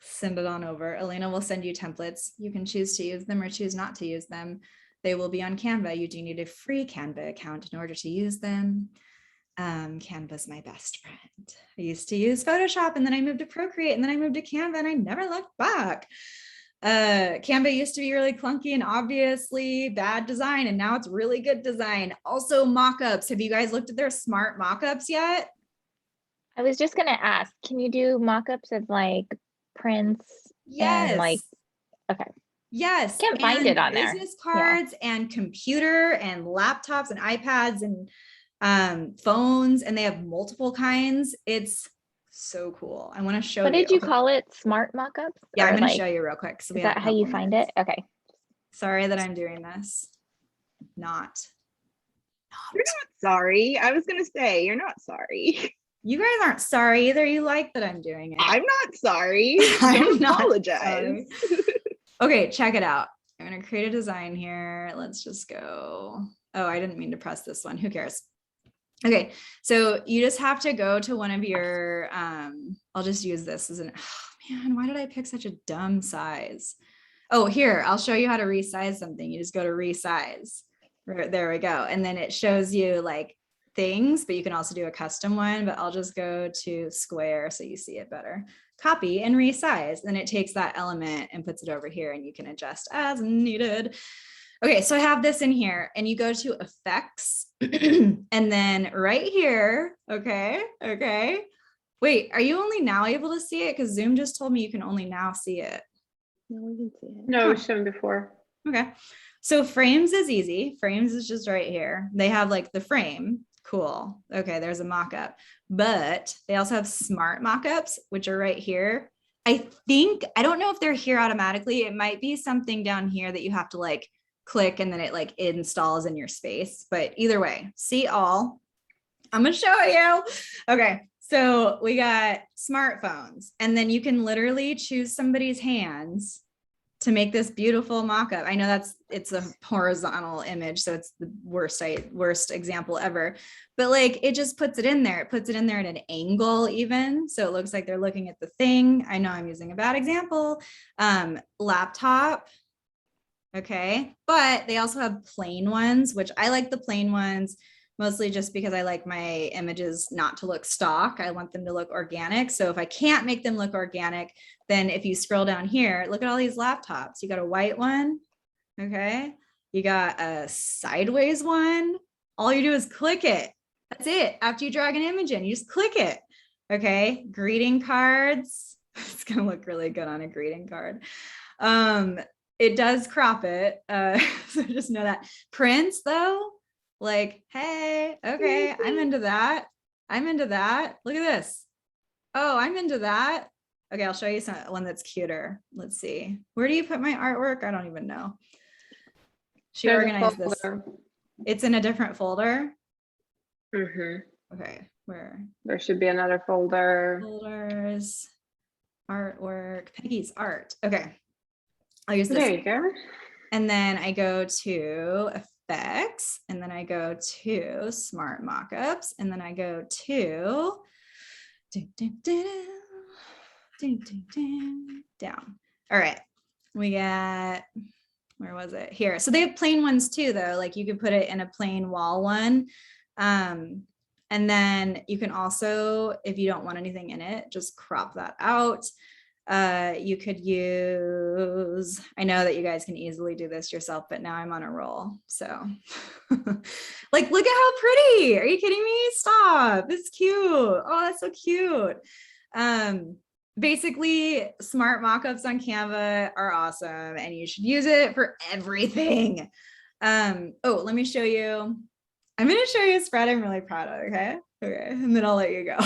Send it on over. Elena will send you templates. You can choose to use them or choose not to use them. They will be on Canva. You do need a free Canva account in order to use them. Canva's my best friend. I used to use Photoshop, and then I moved to Procreate, and then I moved to Canva, and I never looked back. Canva used to be really clunky and obviously bad design, and now it's really good design. Also mockups. Have you guys looked at their smart mockups yet? I was just gonna ask, can you do mockups of prints? Yes. And okay. Yes. Can't find it on there. Business cards and computer and laptops and iPads and phones, and they have multiple kinds. It's so cool. I want to show you. What did you call it? Smart mockups? Yeah, I'm going to show you real quick. So is that how you find it? Okay. Sorry that I'm doing this. Not. You're not sorry. I was going to say, you're not sorry. You guys aren't sorry either. You like that I'm doing it. I'm not sorry. I'm Don't not apologize. Okay, check it out. I'm going to create a design here. Let's just go. Oh, I didn't mean to press this one. Who cares? Okay, so you just have to go to one of your, I'll just use this as oh man, why did I pick such a dumb size? Oh, here, I'll show you how to resize something. You just go to resize. There we go. And then it shows you things, but you can also do a custom one, but I'll just go to square so you see it better. copy and resize. Then it takes that element and puts it over here and you can adjust as needed. Okay, so I have this in here and you go to effects and then right here, okay. Wait, are you only now able to see it? Because Zoom just told me you can only now see it. No, we can see it. No, it was shown before. Okay, so frames is easy. Frames is just right here. They have like the frame. Cool. Okay, there's a mock-up, but they also have smart mock-ups, which are right here. I don't know if they're here automatically. It might be something down here that you have to like click and then it like installs in your space. But either way, see all. I'm gonna show you. Okay, so we got smartphones, and then you can literally choose somebody's hands to make this beautiful mock-up. I know it's a horizontal image, so it's the worst example ever, but like it just puts it in there. It puts it in there at an angle even, so it looks like they're looking at the thing. I know I'm using a bad example. Laptop, okay, but they also have plain ones, which I like the plain ones mostly just because I like my images not to look stock. I want them to look organic. So if I can't make them look organic, then if you scroll down here, look at all these laptops. You got a white one, okay? You got a sideways one. All you do is click it. That's it. After you drag an image in, you just click it, okay? Greeting cards. It's gonna look really good on a greeting card. It does crop it, so just know that. Prints though, like, hey, okay, I'm into that. Look at this. Oh, I'm into that. Okay, I'll show you one that's cuter. Let's see. Where do you put my artwork? I don't even know. She There's a organized this. folder. It's in a different folder. Mm-hmm. Okay, where? There should be another folder. Folders, artwork, Peggy's art. Okay, I'll use this. There you go. And then I go to effects, and then I go to smart mockups, and then I go to down. All right, we got, where was it? Here. So they have plain ones too, though. Like you could put it in a plain wall one. And then you can also, if you don't want anything in it, just crop that out. You could use, I know that you guys can easily do this yourself, but now I'm on a roll. So like, look at how pretty. Are you kidding me? Stop. It's cute. Oh, that's so cute. Basically, smart mockups on Canva are awesome and you should use it for everything. Oh, let me show you. I'm going to show you a spread I'm really proud of. Okay. And then I'll let you go.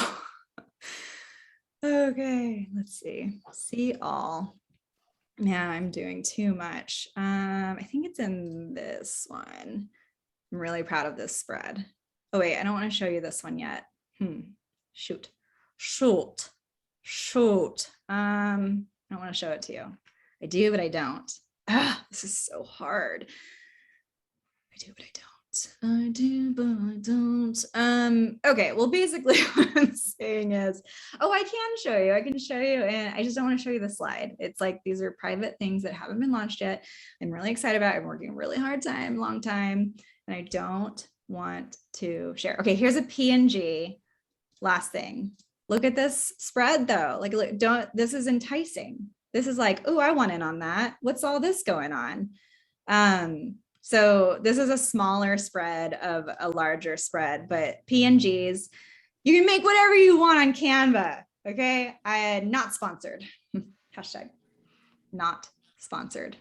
Okay, let's see. See all. Yeah, I'm doing too much. I think it's in this one. I'm really proud of this spread. Oh wait, I don't want to show you this one yet. Shoot. I don't want to show it to you. I do, but I don't. This is so hard. I do, but I don't. I do, but I don't. Okay, well, basically what I'm saying is, oh, I can show you. I can show you, and I just don't want to show you the slide. It's like these are private things that haven't been launched yet. I'm really excited about it. I'm working a really long time, and I don't want to share. Okay, here's a PNG. Last thing. Look at this spread though. Like, look, this is enticing. This is like, oh, I want in on that. What's all this going on? So this is a smaller spread of a larger spread, but PNGs, you can make whatever you want on Canva. Okay. I am not sponsored. Hashtag not sponsored.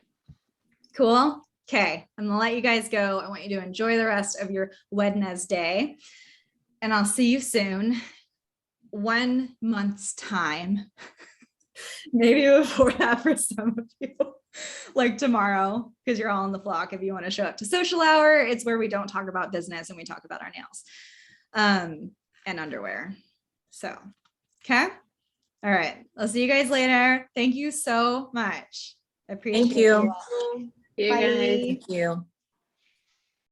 Cool. Okay. I'm gonna let you guys go. I want you to enjoy the rest of your Wednesday, and I'll see you soon. 1 month's time. Maybe before that for some of you, like tomorrow, because you're all on the flock. If you want to show up to social hour, it's where we don't talk about business and we talk about our nails and underwear. So, okay. All right. I'll see you guys later. Thank you so much. I appreciate Thank you. You Bye. guys. Thank you.